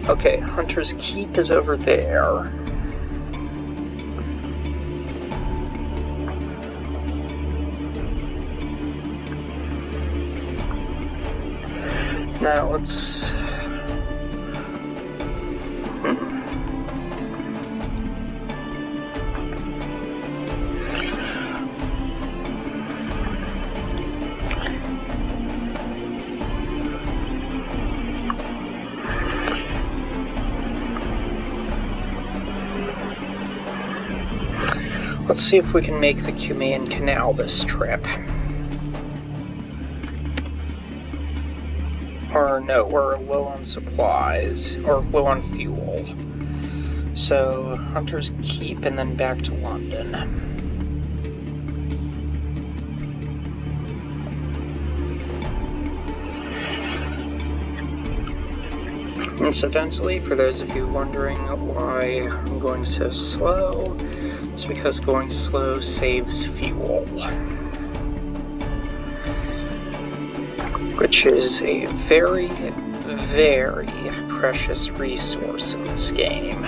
Okay, Hunter's Keep is over there. Now let's... Let's see if we can make the Cumaean Canal this trip. Or no, we're low on supplies, or low on fuel. So, Hunter's Keep and then back to London. Incidentally, for those of you wondering why I'm going so slow, it's because going slow saves fuel, which is a very, very precious resource in this game.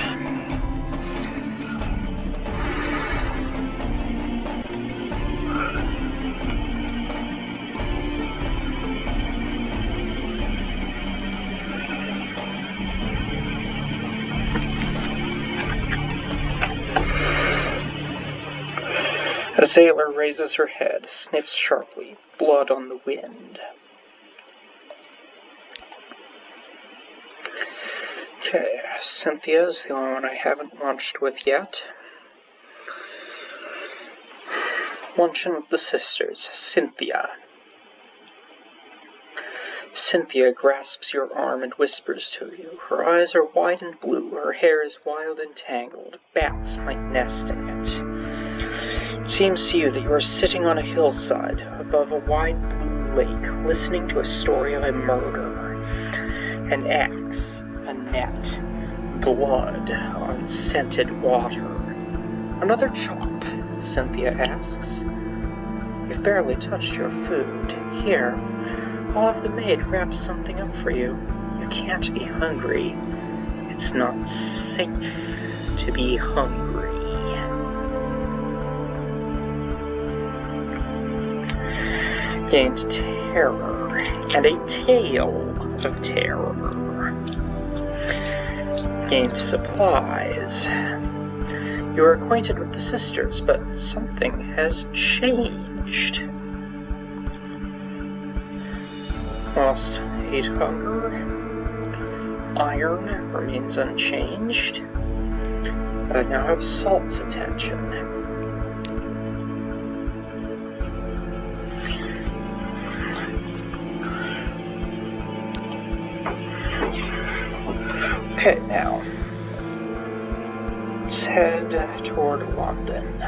A sailor raises her head, sniffs sharply, blood on the wind. Okay, Cynthia's the only one I haven't lunched with yet. Luncheon with the sisters, Cynthia. Cynthia grasps your arm and whispers to you. Her eyes are wide and blue, her hair is wild and tangled. Bats might nest in it. It seems to you that you are sitting on a hillside above a wide blue lake, listening to a story of a murder. An axe, a net, blood on scented water. Another chop, Cynthia asks. You've barely touched your food. Here, I'll have the maid wrap something up for you. You can't be hungry. It's not safe to be hungry. Gained terror, and a tale of terror. Gained supplies. You are acquainted with the sisters, but something has changed. Lost 8 hunger. Iron remains unchanged. But I now have Salt's attention. Okay, now let's head toward London.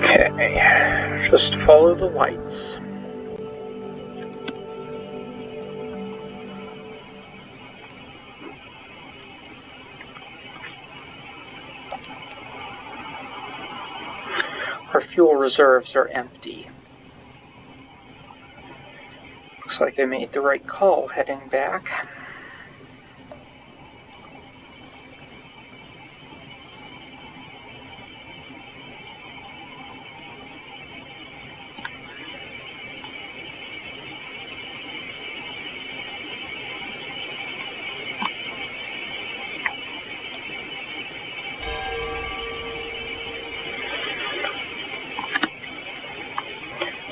Okay, just follow the lights. Our fuel reserves are empty. Looks like I made the right call heading back.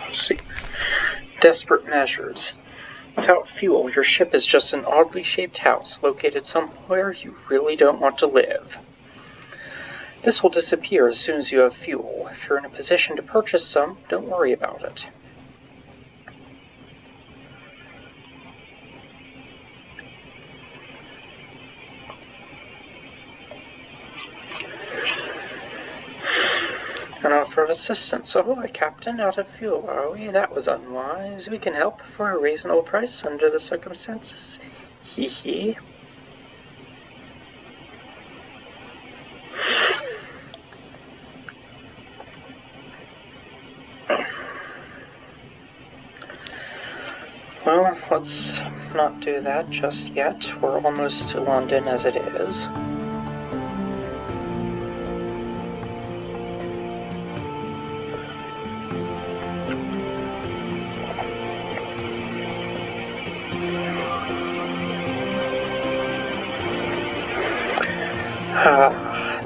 Let's see. Desperate measures. Without fuel, your ship is just an oddly shaped house located somewhere you really don't want to live. This will disappear as soon as you have fuel. If you're in a position to purchase some, don't worry about it. An offer of assistance. Ahoy, Captain, out of fuel, are we? That was unwise. We can help for a reasonable price under the circumstances. Hee hee. Well, let's not do that just yet. We're almost to London as it is.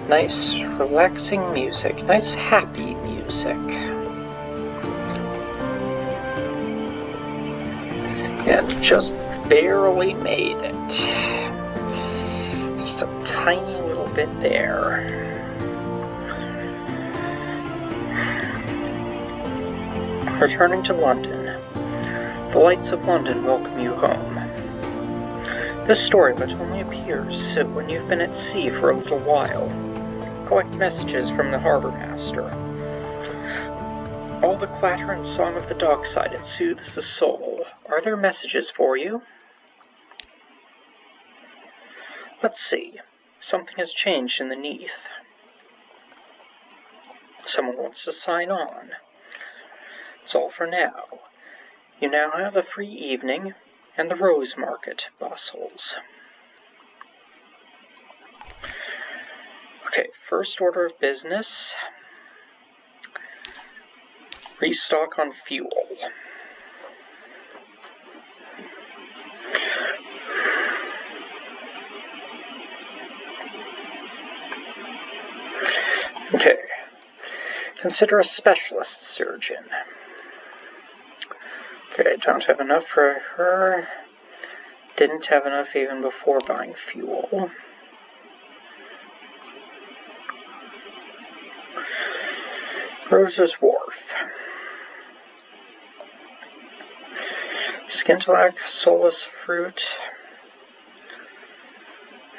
Nice, relaxing music. Nice, happy music. And just barely made it. Just a tiny little bit there. Returning to London. The lights of London welcome you home. This storylet only appears when you've been at sea for a little while. Collect messages from the harbour master. All the clatter and song of the dockside, it soothes the soul. Are there messages for you? Let's see. Something has changed in the Neath. Someone wants to sign on. It's all for now. You now have a free evening, and the Rose Market bustles. Okay, first order of business. Restock on fuel. Okay, consider a specialist surgeon. Okay, don't have enough for her. Didn't have enough even before buying fuel. Rosa's Wharf. Skintilac, Solus Fruit.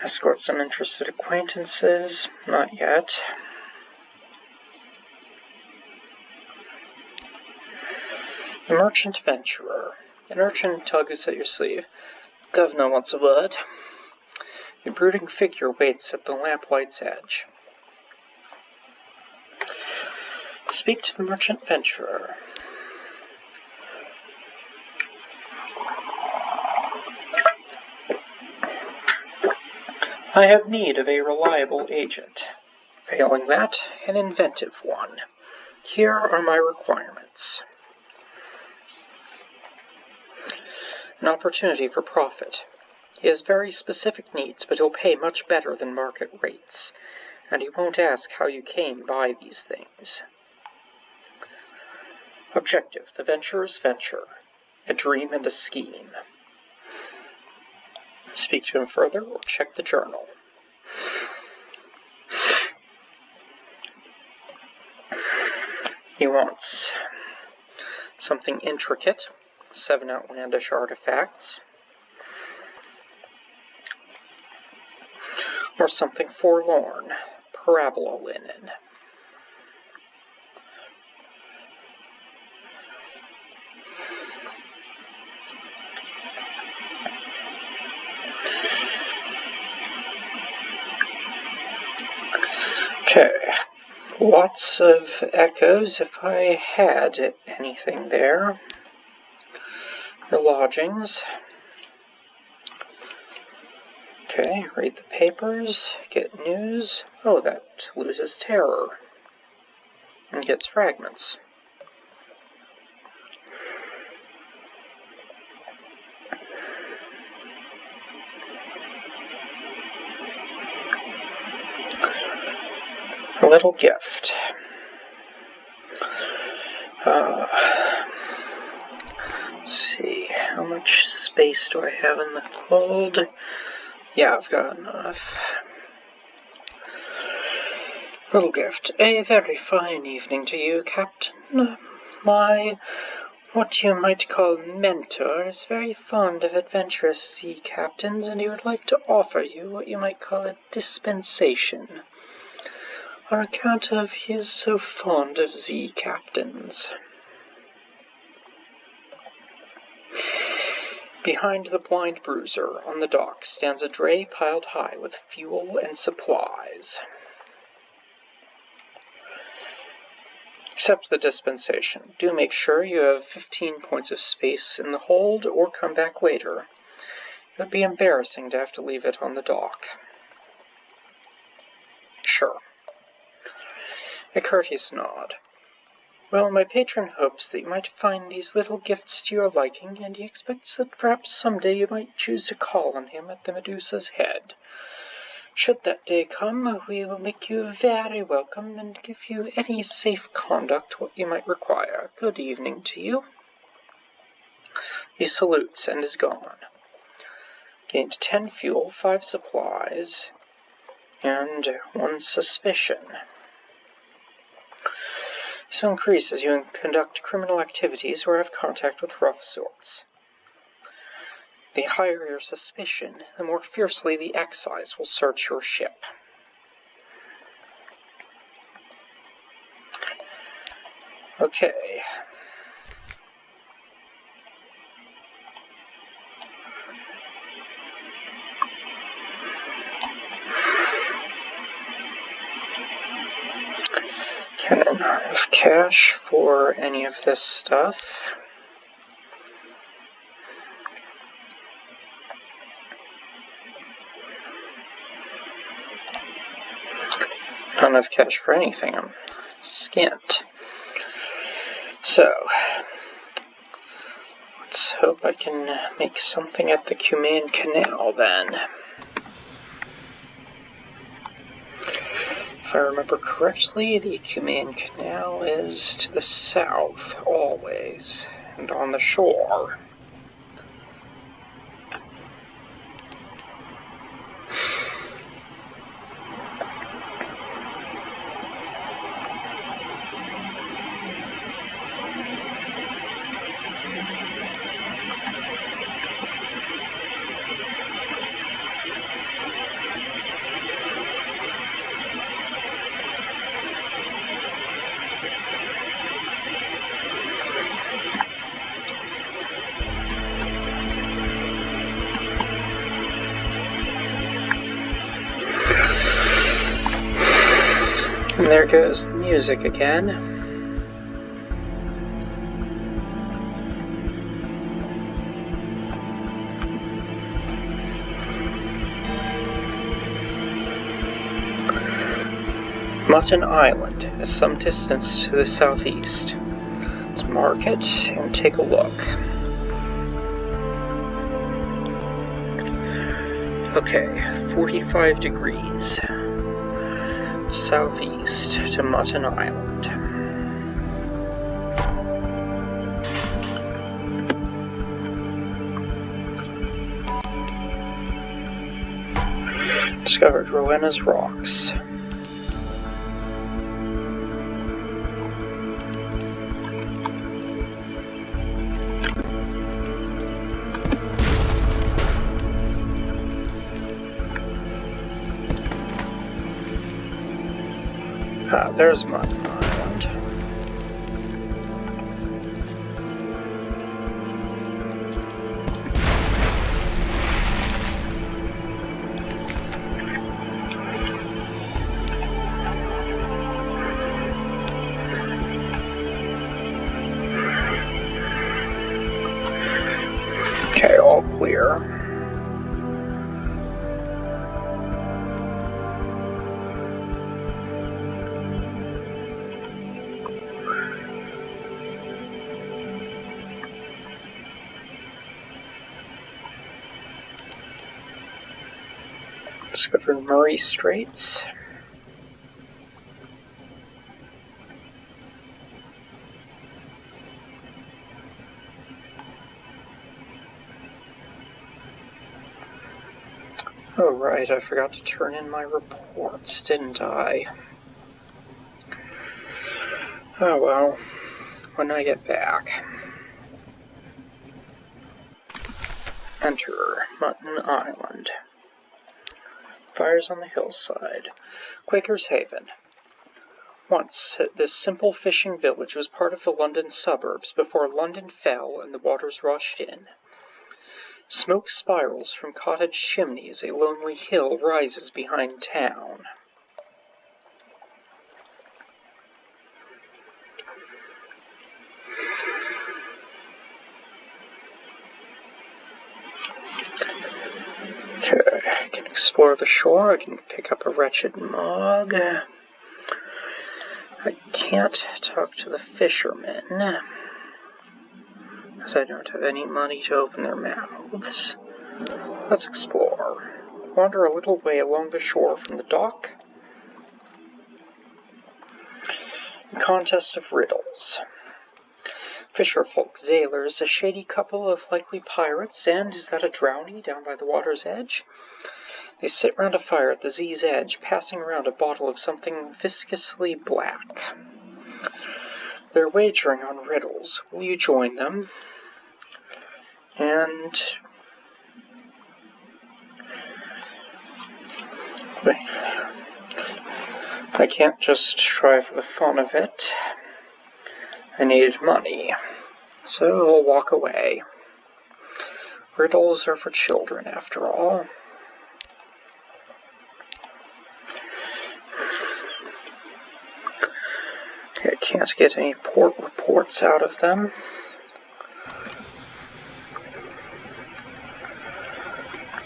Escort some interested acquaintances. Not yet. The Merchant Venturer. An urchin tugs at your sleeve. Governor wants a word. A brooding figure waits at the lamplight's edge. Speak to the Merchant Venturer. I have need of a reliable agent. Failing that, an inventive one. Here are my requirements. An opportunity for profit. He has very specific needs, but he'll pay much better than market rates, and he won't ask how you came by these things. Objective, the venturer's venture. a dream and a scheme. Speak to him further or check the journal. He wants something intricate, 7 outlandish artifacts, or something forlorn, parabola linen. Okay, lots of echoes if I had anything there. The lodgings. Okay, read the papers, get news. Oh, that loses terror and gets fragments. A little gift. Let's see, how much space do I have in the hold? Yeah, I've got enough. Little gift. A very fine evening to you, Captain. My, what you might call mentor, is very fond of adventurous sea captains, and he would like to offer you what you might call a dispensation, on account of he is so fond of zee-captains. Behind the blind bruiser, on the dock, stands a dray piled high with fuel and supplies. Accept the dispensation. Do make sure you have 15 points of space in the hold, or come back later. It would be embarrassing to have to leave it on the dock. Sure. A courteous nod. Well, my patron hopes that you might find these little gifts to your liking, and he expects that perhaps someday you might choose to call on him at the Medusa's Head. Should that day come, we will make you very welcome and give you any safe conduct what you might require. Good evening to you. He salutes and is gone. Gained 10 fuel, 5 supplies, and 1 suspicion. This will increase as you conduct criminal activities or have contact with rough sorts. The higher your suspicion, the more fiercely the excise will search your ship. Okay. Can't have cash for any of this stuff. Don't have cash for anything. I'm skint. So, let's hope I can make something at the Humane Canal then. If I remember correctly, the Humane Canal is to the south, always, and on the shore. And there goes the music again. Mutton Island is some distance to the southeast. Let's mark it and take a look. Okay, 45 degrees. Southeast to Mutton Island. Discovered Rowena's rocks. Ah, there's Mutton Island. Okay, all clear. Discovered Murray Straits. Oh right, I forgot to turn in my reports, didn't I? Oh well, when I get back. Enter Mutton Island. Fires on the hillside. Quaker's Haven. Once, this simple fishing village was part of the London suburbs before London fell and the waters rushed in. Smoke spirals from cottage chimneys, a lonely hill rises behind town. Okay, I can explore the shore, I can pick up a wretched mug. I can't talk to the fishermen, as I don't have any money to open their mouths. Let's explore. Wander a little way along the shore from the dock. Contest of riddles. Fisherfolk, sailors, a shady couple of likely pirates, and is that a drowny down by the water's edge? They sit round a fire at the Zee's edge, passing around a bottle of something viscously black. They're wagering on riddles. Will you join them? And I can't just try for the fun of it. I need money, so I'll walk away. Riddles are for children, after all. I can't get any port reports out of them.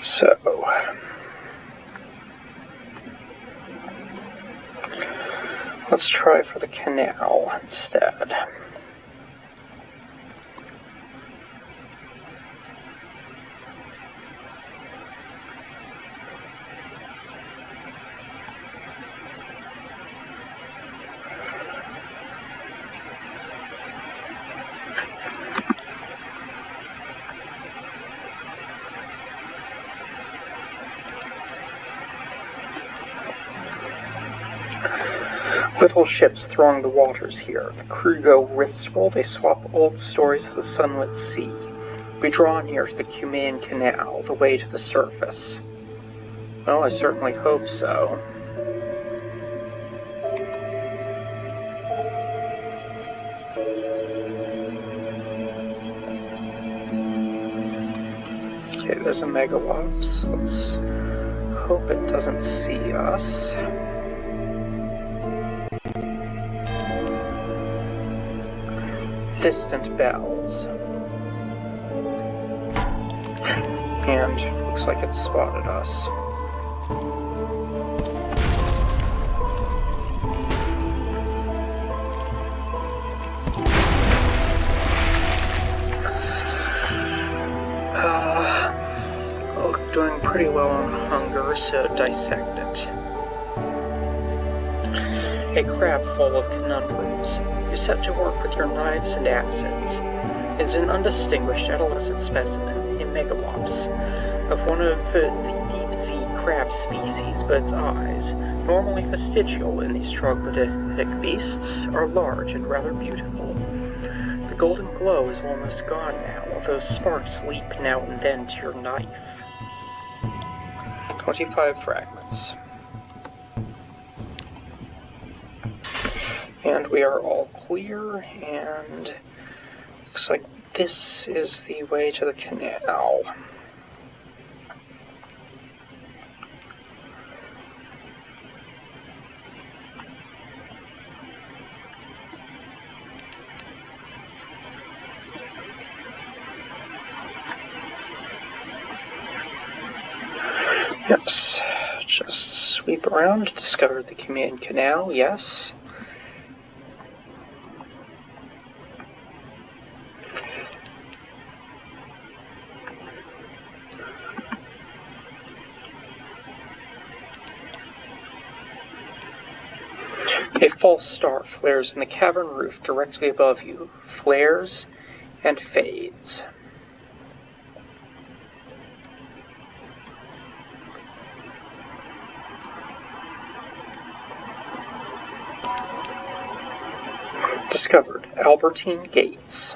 So, let's try for the canal instead. Little ships throng the waters here. The crew go wistful, they swap old stories of the Sunless Sea. We draw near to the Cumane Canal, the way to the surface. Well, I certainly hope so. Okay, there's a megalops. Let's hope it doesn't see us. Distant bells. And looks like it spotted us. Doing pretty well on hunger, so dissect it. A crab full of conundrums. You set to work with your knives and acids. It is an undistinguished adolescent specimen, a megalops, of one of the deep sea crab species, but its eyes, normally vestigial in these troglodytic beasts, are large and rather beautiful. The golden glow is almost gone now, although sparks leap now and then to your knife. 25 fragments. And we are all clear, and looks like this is the way to the canal. Yes, just sweep around, discover the command canal, yes. A false star flares in the cavern roof directly above you, flares and fades. Discovered Albertine Gates.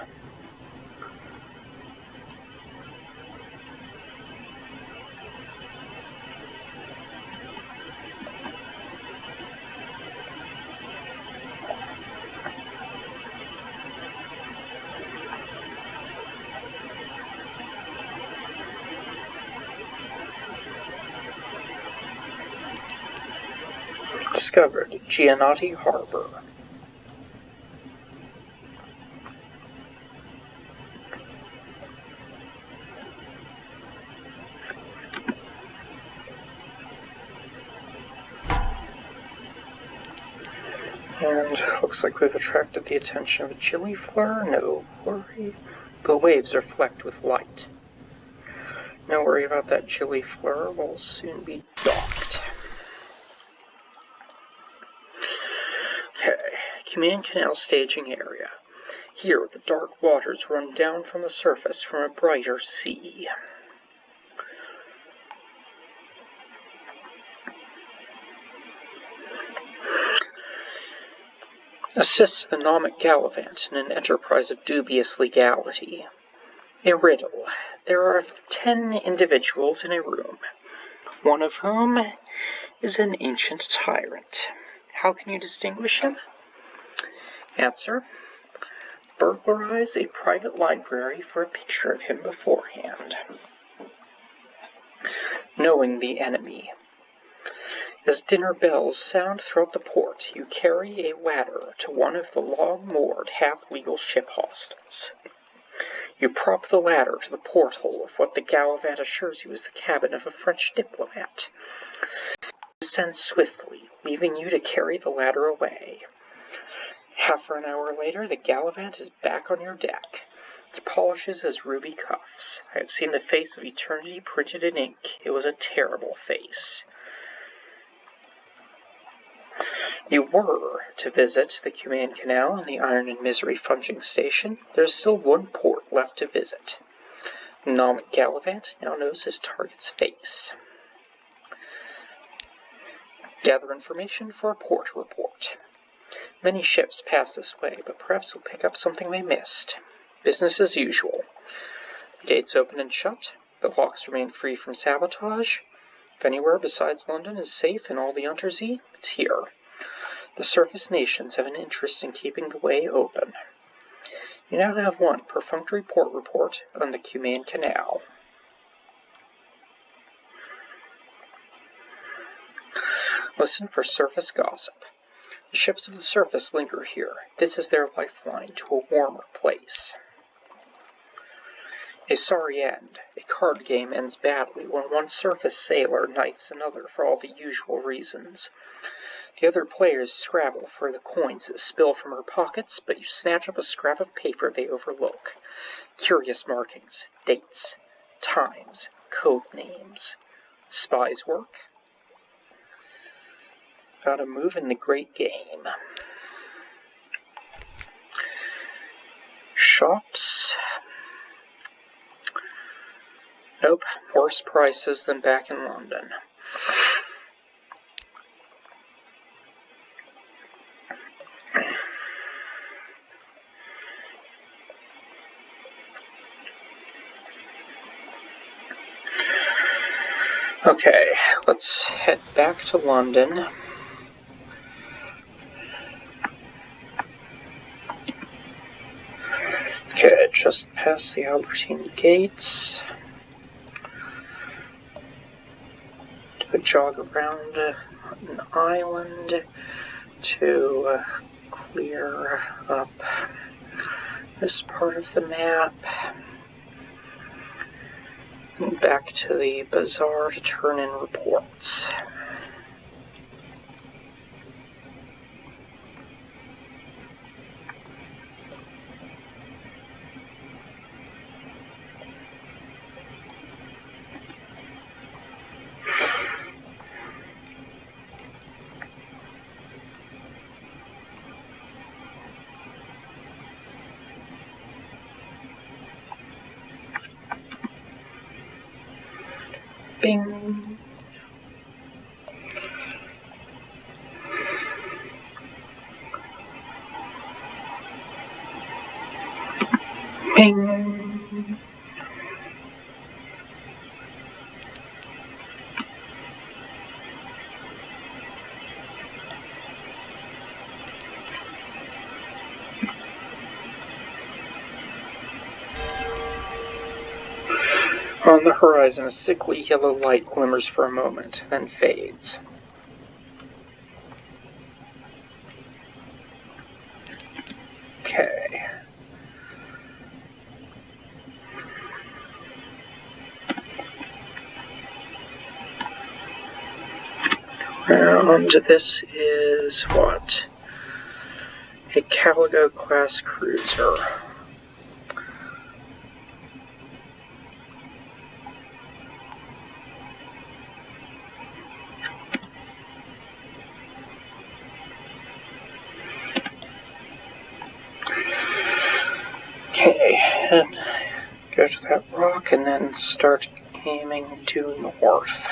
Discovered Giannotti Harbor. And looks like we've attracted the attention of a gillyfleur. No worry. The waves are flecked with light. No worry about that gillyfleur. We'll soon be docked. Okay, command canal staging area. Here, the dark waters run down from the surface from a brighter sea. Assist the gnomic gallivant in an enterprise of dubious legality. A riddle. There are 10 individuals in a room, one of whom is an ancient tyrant. How can you distinguish him? Answer. Burglarize a private library for a picture of him beforehand. Knowing the enemy. As dinner bells sound throughout the port, you carry a ladder to one of the long-moored, half-legal ship hostels. You prop the ladder to the porthole of what the gallivant assures you is the cabin of a French diplomat. He descends swiftly, leaving you to carry the ladder away. Half an hour later, the gallivant is back on your deck. He polishes his ruby cuffs. I have seen the face of eternity printed in ink. It was a terrible face. You were to visit the Command Canal and the Iron and Misery Funging Station. There is still one port left to visit. Gnomic Gallivant now knows his target's face. Gather information for a port report. Many ships pass this way, but perhaps you'll pick up something they missed. Business as usual. The gates open and shut. The locks remain free from sabotage. If anywhere besides London is safe in all the Untersee, it's here. The surface nations have an interest in keeping the way open. You now have one perfunctory port report on the Command Canal. Listen for surface gossip. The ships of the surface linger here. This is their lifeline to a warmer place. A sorry end. A card game ends badly when one surface sailor knifes another for all the usual reasons. The other players scrabble for the coins that spill from her pockets, but you snatch up a scrap of paper they overlook. Curious markings, dates, times, code names. Spies work. Gotta move in the great game. Shops. Nope, worse prices than back in London. Okay, let's head back to London. Okay, just past the Albertine gates. Do a jog around an island to clear up this part of the map. And back to the bazaar to turn in reports. Bing. Bing. On the horizon, a sickly yellow light glimmers for a moment, then fades. Okay. And this is what? A Caligo-class cruiser. Okay, and go to that rock and then start aiming due north.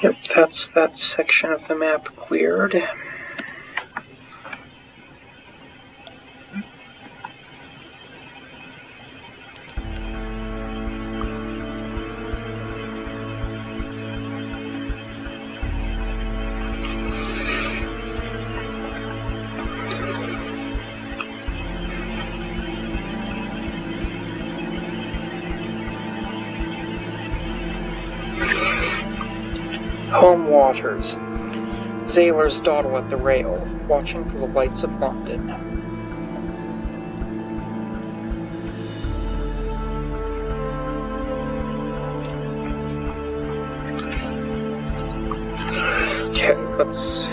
Yep, that's that section of the map cleared. Home waters. Sailors dawdle at the rail, watching for the lights of London. Okay, let's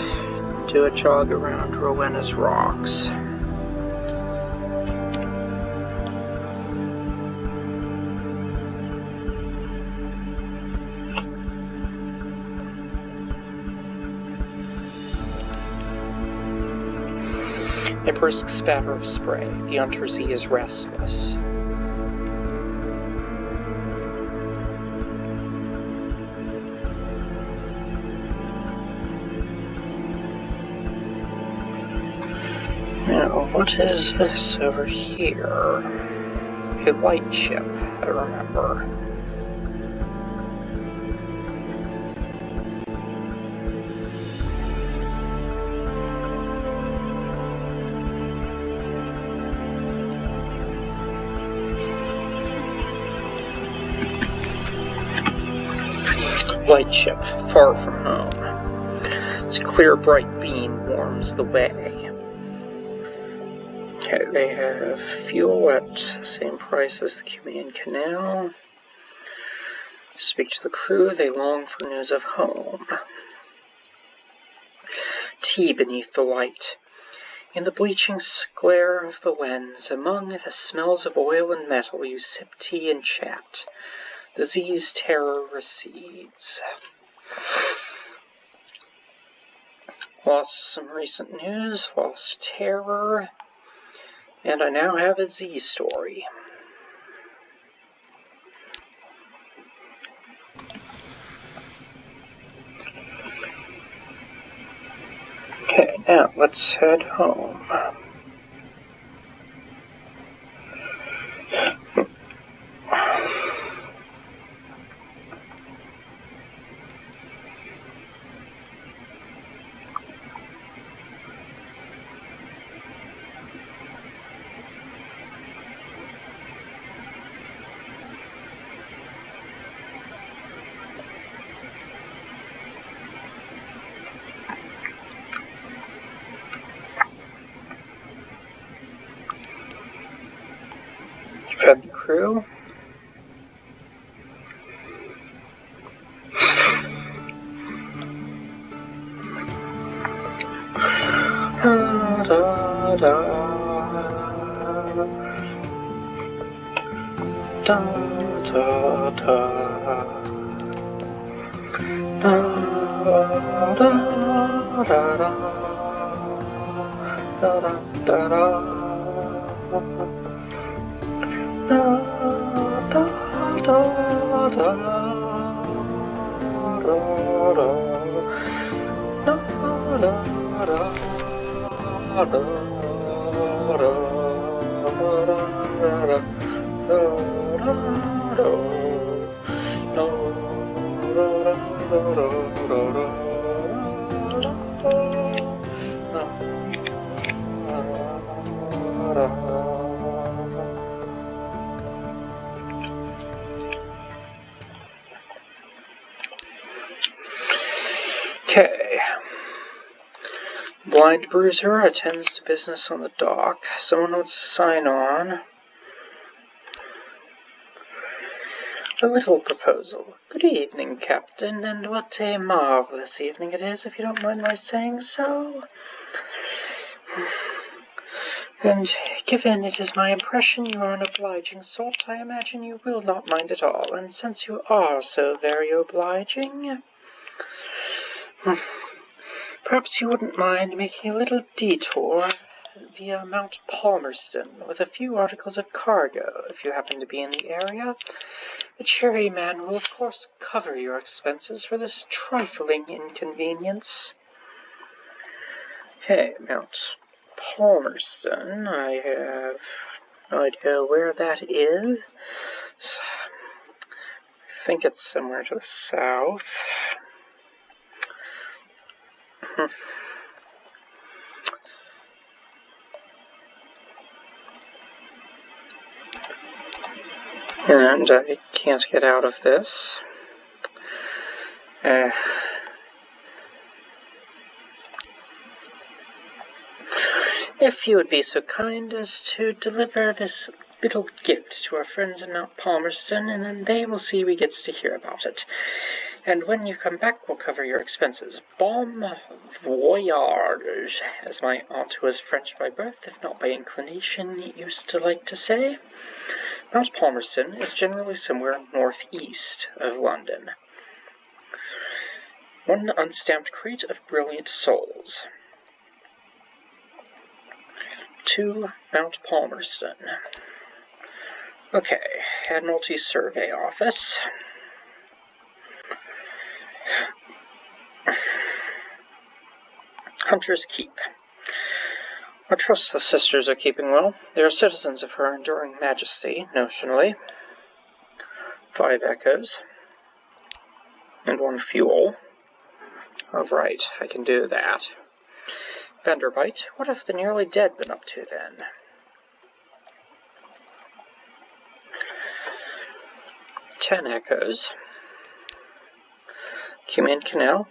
do a jog around Rowena's rocks. A brisk spatter of spray. The Untersee is restless. Now, what is this over here? A lightship, I remember. Lightship, far from home. Its clear, bright beam warms the way. Okay, they have fuel at the same price as the Cumaean Canal. Speak to the crew, they long for news of home. Tea beneath the light. In the bleaching glare of the lens, among the smells of oil and metal, you sip tea and chat. The Z's terror recedes. Lost to some recent news, lost to terror, and I now have a Z story. Okay, now let's head home. Fed the crew. Da, da, da. Da, da, da. Da, da, da, da. Da, da, da, da. Da, da, da, Okay. Blind Bruiser attends to business on the dock. Someone wants to sign on. A little proposal. Good evening, Captain, and what a marvelous evening it is, if you don't mind my saying so. And given it is my impression you are an obliging sort, I imagine you will not mind at all. And since you are so very obliging, perhaps you wouldn't mind making a little detour via Mount Palmerston with a few articles of cargo, if you happen to be in the area. The cherry man will, of course, cover your expenses for this trifling inconvenience. Okay, Mount Palmerston. I have no idea where that is. I think it's somewhere to the south. And I can't get out of this. If you would be so kind as to deliver this little gift to our friends in Mount Palmerston, and then they will see we gets to hear about it. And when you come back, we'll cover your expenses. Bon voyage, as my aunt, who was French by birth, if not by inclination, used to like to say. Mount Palmerston is generally somewhere northeast of London. One unstamped crate of brilliant souls. To Mount Palmerston. Okay, Admiralty Survey Office. Hunter's Keep. I trust the sisters are keeping well. They are citizens of her enduring majesty, notionally. 5 echoes. And 1 fuel. Oh, right, I can do that. Vanderbite, what have the nearly dead been up to then? 10 echoes. Cumin Canal.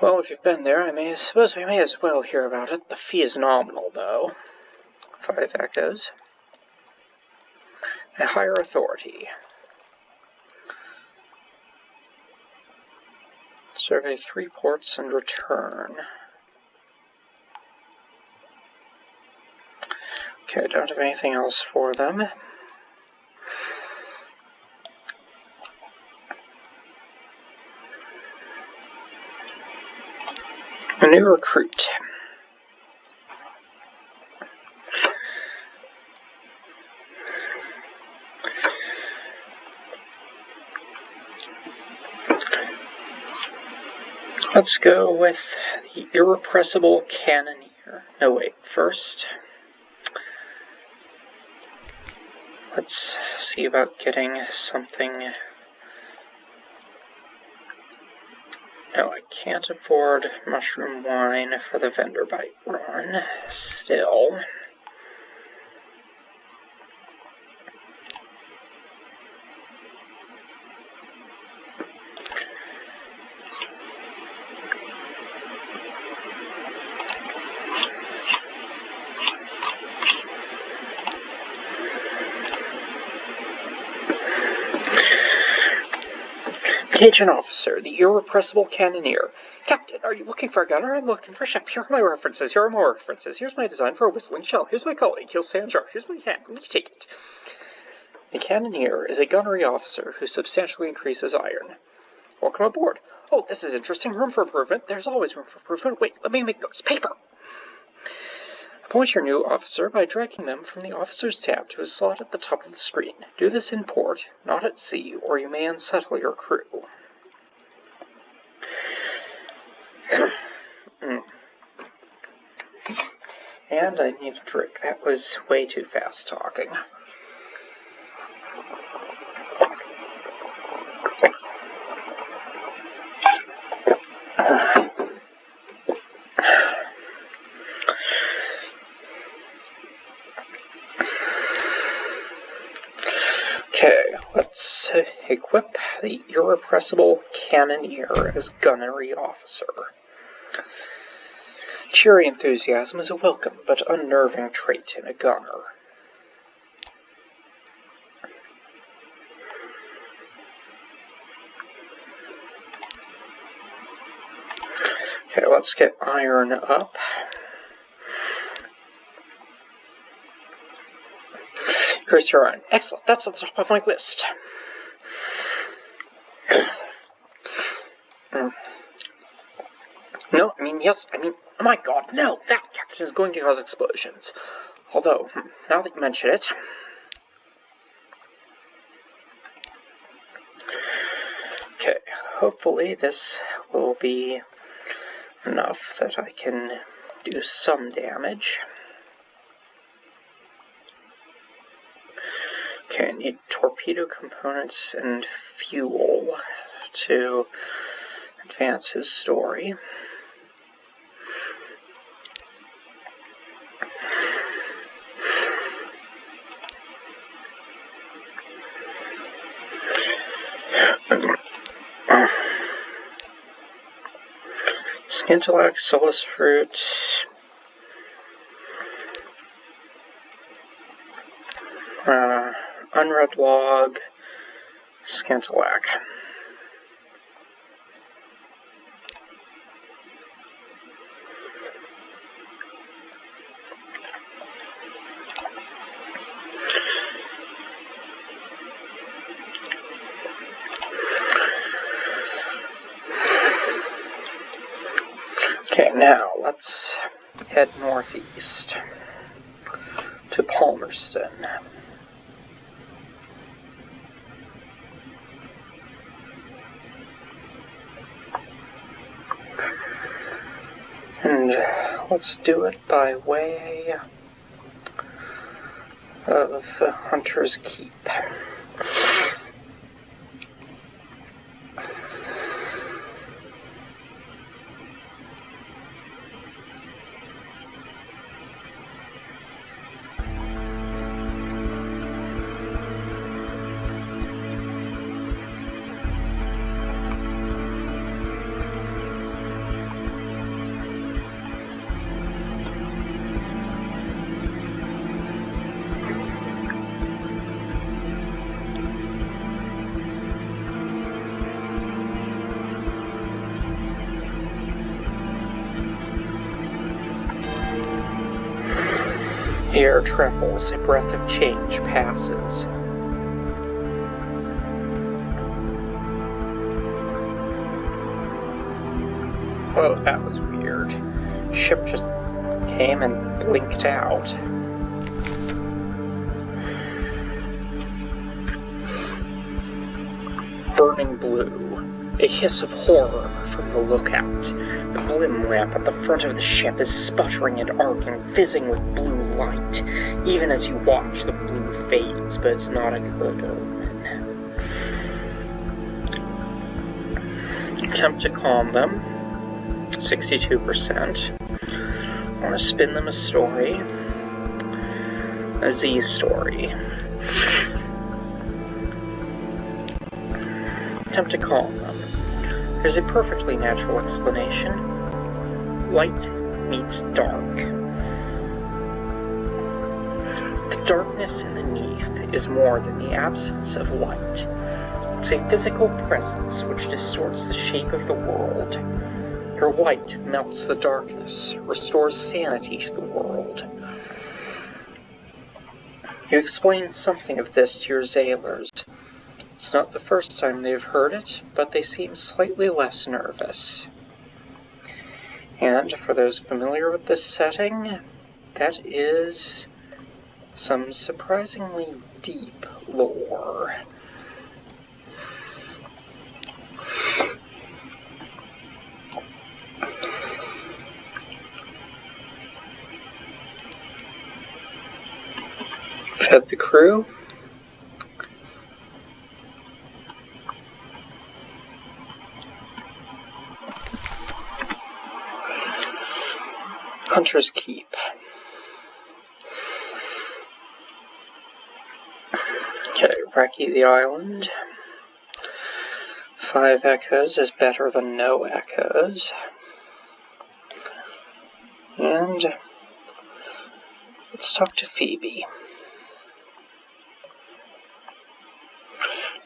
Well, if you've been there, I suppose we may as well hear about it. The fee is nominal, though. 5 echoes. A higher authority. Survey 3 ports and return. Okay, I don't have anything else for them. new recruit. Let's go with the irrepressible cannoneer. No, wait, first, let's see about getting something. No, I can't afford mushroom wine for the vendor bite run. Still. Agent officer, the irrepressible cannoneer. Captain, are you looking for a gunner? I'm looking for a ship. Here are my references. Here are more references. Here's my design for a whistling shell. Here's my colleague. He'll stay on charge. Here's my hand. You take it. The cannoneer is a gunnery officer who substantially increases iron. Welcome aboard. Oh, this is interesting. Room for improvement. There's always room for improvement. Wait, let me make notes. Paper! Appoint your new officer by dragging them from the Officers tab to a slot at the top of the screen. Do this in port, not at sea, or you may unsettle your crew. And I need a drink. That was way too fast talking. Okay, let's equip the irrepressible cannoneer as gunnery officer. Cheery enthusiasm is a welcome but unnerving trait in a gunner. Okay, let's get iron up. Increase your iron. Excellent, that's at the top of my list. No, yes, oh my god, no! That captain is going to cause explosions. Although, now that you mention it... Okay, hopefully this will be enough that I can do some damage. Okay, I need torpedo components and fuel to advance his story. Scintillate, Sunless fruit. Unread log, Scintillate. Okay, now let's head northeast to Palmerston. And let's do it by way of Hunter's Keep. The air trembles, a breath of change passes. Whoa, that was weird. ship just came and blinked out. Burning blue. A hiss of horror from the lookout. The blim lamp at the front of the ship is sputtering and arcing, fizzing with blue light. Even as you watch, the blue fades, but it's not a good omen. Attempt to calm them. 62%. I want to spin them a story. A Z story. Attempt to calm them. There's a perfectly natural explanation. Light meets dark. The darkness underneath is more than the absence of light. It's a physical presence which distorts the shape of the world. Your light melts the darkness, restores sanity to the world. You explain something of this to your sailors. It's not the first time they've heard it, but they seem slightly less nervous. And for those familiar with this setting, that is some surprisingly deep lore. Fed the crew. Hunter's Keep. Okay, Recce the island. 5 echoes is better than no echoes. And let's talk to Phoebe.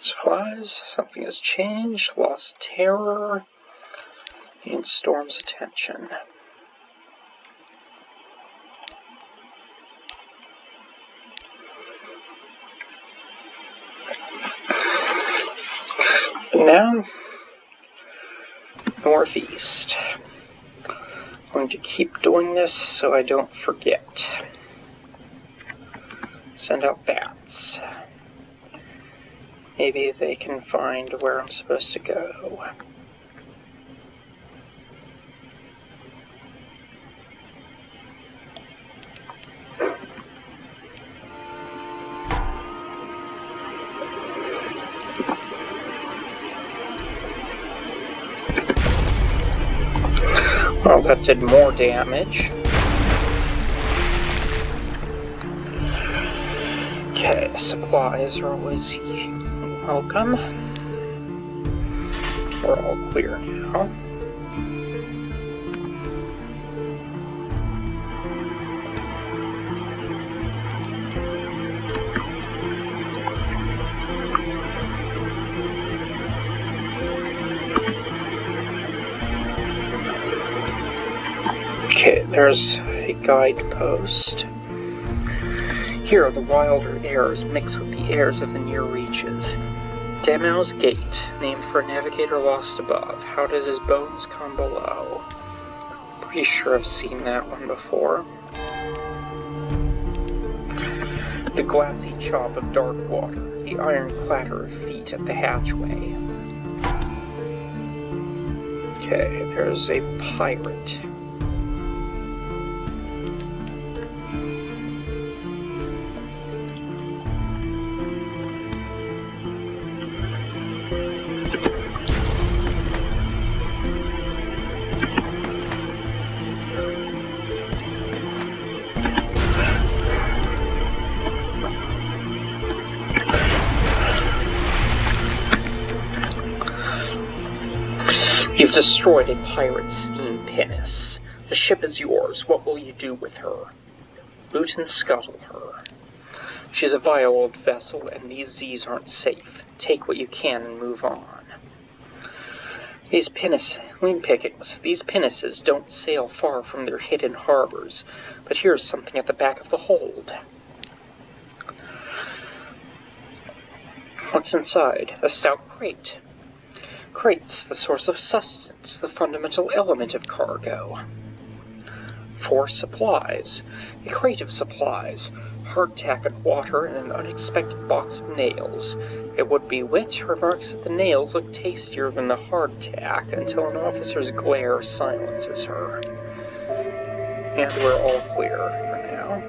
Supplies, something has changed, lost terror, and Storm's attention. And now, northeast. I'm going to keep doing this so I don't forget. Send out bats. Maybe they can find where I'm supposed to go. Well, that did more damage. Okay, supplies are always welcome. We're all clear now. Okay, there's a guidepost. Here, the wilder airs mix with the airs of the near reaches. Damau's Gate, named for a navigator lost above. How does his bones come below? Pretty sure I've seen that one before. The glassy chop of dark water, the iron clatter of feet at the hatchway. Okay, there's a pirate. You've destroyed a pirate's steam pinnace. The ship is yours. What will you do with her? Loot and scuttle her. She's a vile old vessel, and these Z's aren't safe. Take what you can and move on. These pinnaces don't sail far from their hidden harbors, but here's something at the back of the hold. What's inside? A stout crate. Crates, the source of sustenance, the fundamental element of cargo. 4 supplies. A crate of supplies, hardtack and water, and an unexpected box of nails. A would-be wit remarks that the nails look tastier than the hardtack until an officer's glare silences her. And we're all clear for now.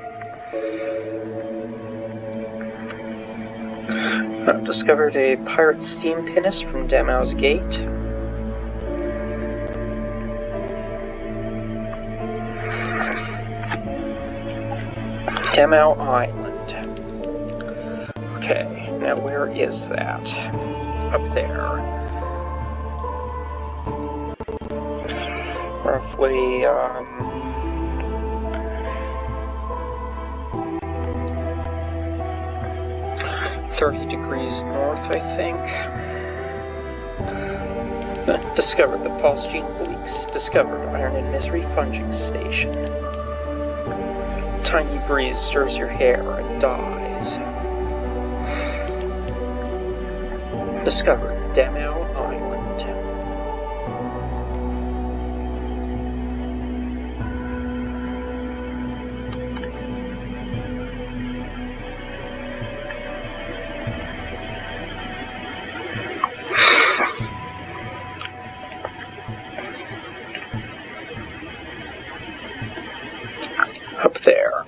Discovered a pirate steam pinnace from Demau's Gate. Demau Island. Okay, now where is that? Up there. Roughly, 30 degrees north, I think. Discovered the phosgene bleaks. Discovered iron and misery funging station. Tiny breeze stirs your hair and dies. Discovered Demau Island. Up there.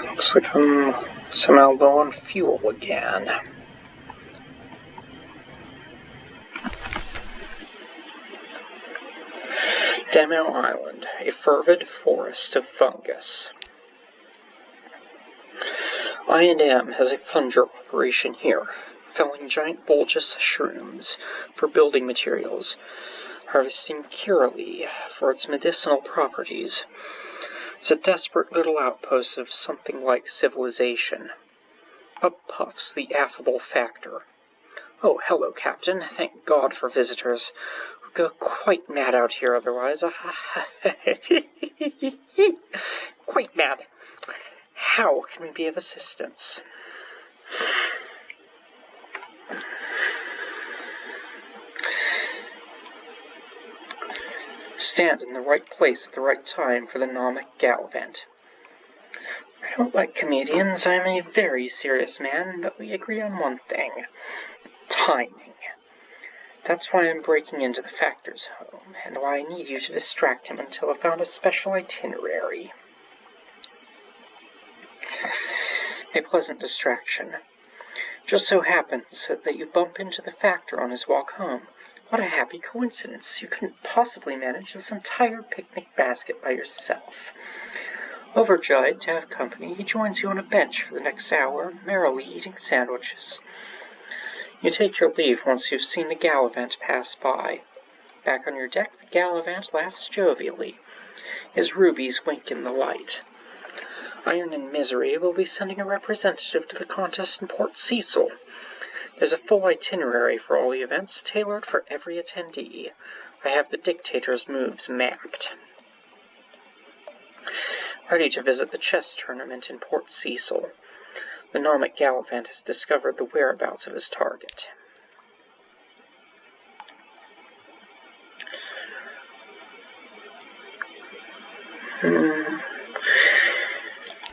Looks like I'm somehow low on fuel again. Demau Island, a fervid forest of fungus. I&M has a funger operation here, felling giant bulbous shrooms for building materials, harvesting curally for its medicinal properties. It's a desperate little outpost of something like civilization. Up puffs the affable Factor. Oh, hello, Captain. Thank God for visitors. We'd go quite mad out here otherwise. Quite mad. How can we be of assistance? Stand in the right place at the right time for the Nomic Gallivant. I don't like comedians. I'm a very serious man, but we agree on one thing. Timing. That's why I'm breaking into the Factor's home, and why I need you to distract him until I've found a special itinerary. A pleasant distraction. Just so happens that you bump into the Factor on his walk home. What a happy coincidence. You couldn't possibly manage this entire picnic basket by yourself. Overjoyed to have company, he joins you on a bench for the next hour, merrily eating sandwiches. You take your leave once you've seen the Gallivant pass by. Back on your deck, the Gallivant laughs jovially. His rubies wink in the light. Iron and Misery will be sending a representative to the contest in Port Cecil. There's a full itinerary for all the events, tailored for every attendee. I have the dictator's moves mapped. Ready to visit the chess tournament in Port Cecil. The Nomic Gallivant has discovered the whereabouts of his target.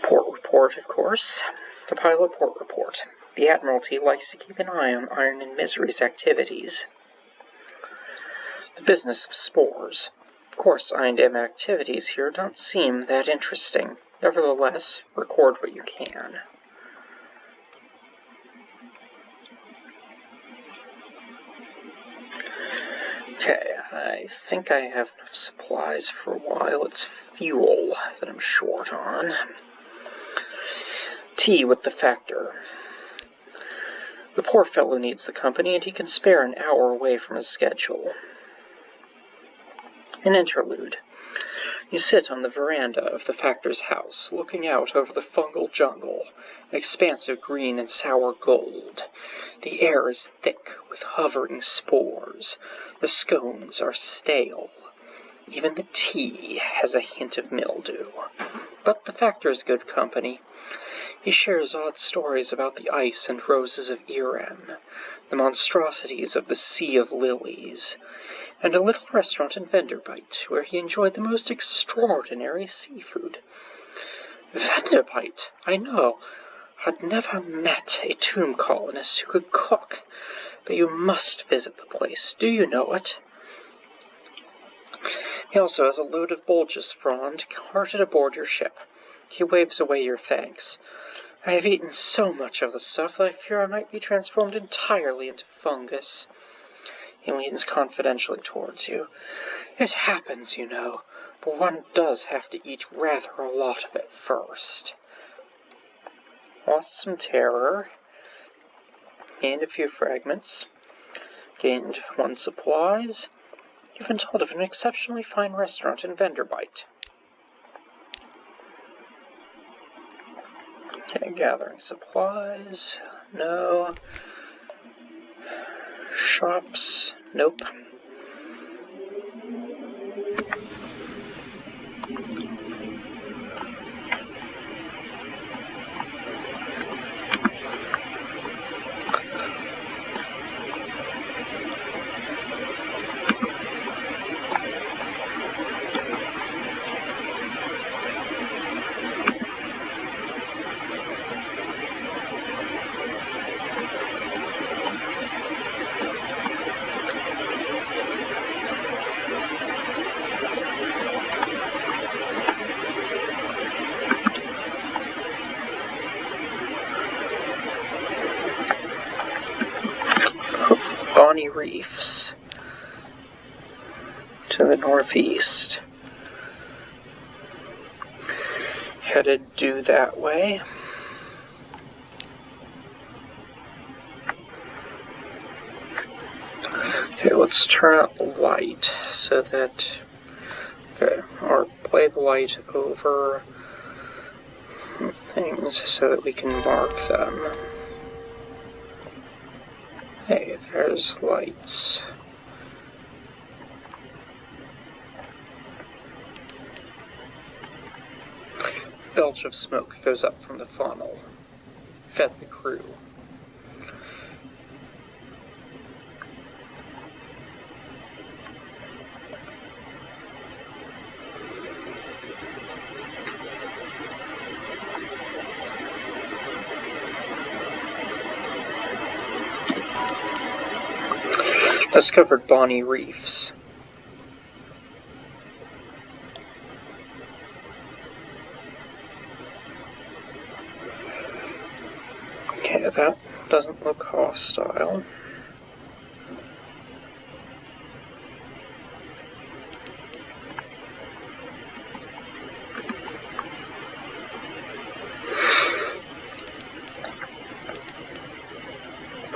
Port report, of course. The pilot port report. The Admiralty likes to keep an eye on Iron and Misery's activities. The business of spores. Of course, I&M activities here don't seem that interesting. Nevertheless, record what you can. Okay, I think I have enough supplies for a while. It's fuel that I'm short on. Tea with the Factor. The poor fellow needs the company, and he can spare an hour away from his schedule. An interlude. You sit on the veranda of the Factor's house, looking out over the fungal jungle, an expanse of green and sour gold. The air is thick with hovering spores. The scones are stale. Even the tea has a hint of mildew. But the Factor is good company. He shares odd stories about the ice and roses of Irem, the monstrosities of the Sea of Lilies, and a little restaurant in Venderbite, where he enjoyed the most extraordinary seafood. Venderbite, I know. I'd never met a tomb colonist who could cook, but you must visit the place. Do you know it? He also has a load of bulges frond carted aboard your ship. He waves away your thanks. I have eaten so much of the stuff that I fear I might be transformed entirely into fungus. He leans confidentially towards you. It happens, you know, but one does have to eat rather a lot of it first. Lost some terror. Gained a few fragments. Gained 1 supplies. You've been told of an exceptionally fine restaurant in Venderbite. Okay, gathering supplies. No. Shops. Nope. Bonny Reefs to the northeast. Headed due that way. Okay, let's turn out the light so that, or play the light over things so that we can mark them. Hey, there's lights. Belch of smoke goes up from the funnel. Fed the crew. Discovered Bonny Reefs. Okay, that doesn't look hostile.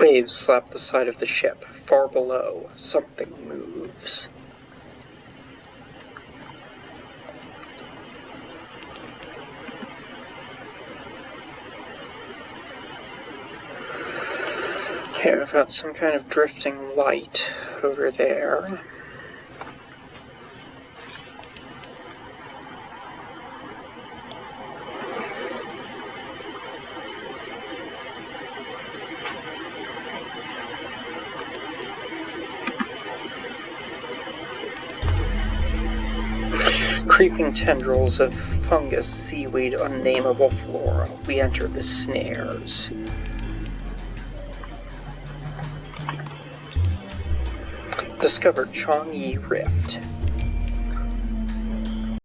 Waves slap the side of the ship. Far below, something moves. Okay, I've got some kind of drifting light over there. Creeping tendrils of fungus, seaweed, unnameable flora. We enter the snares. Discovered Chang'e Rift.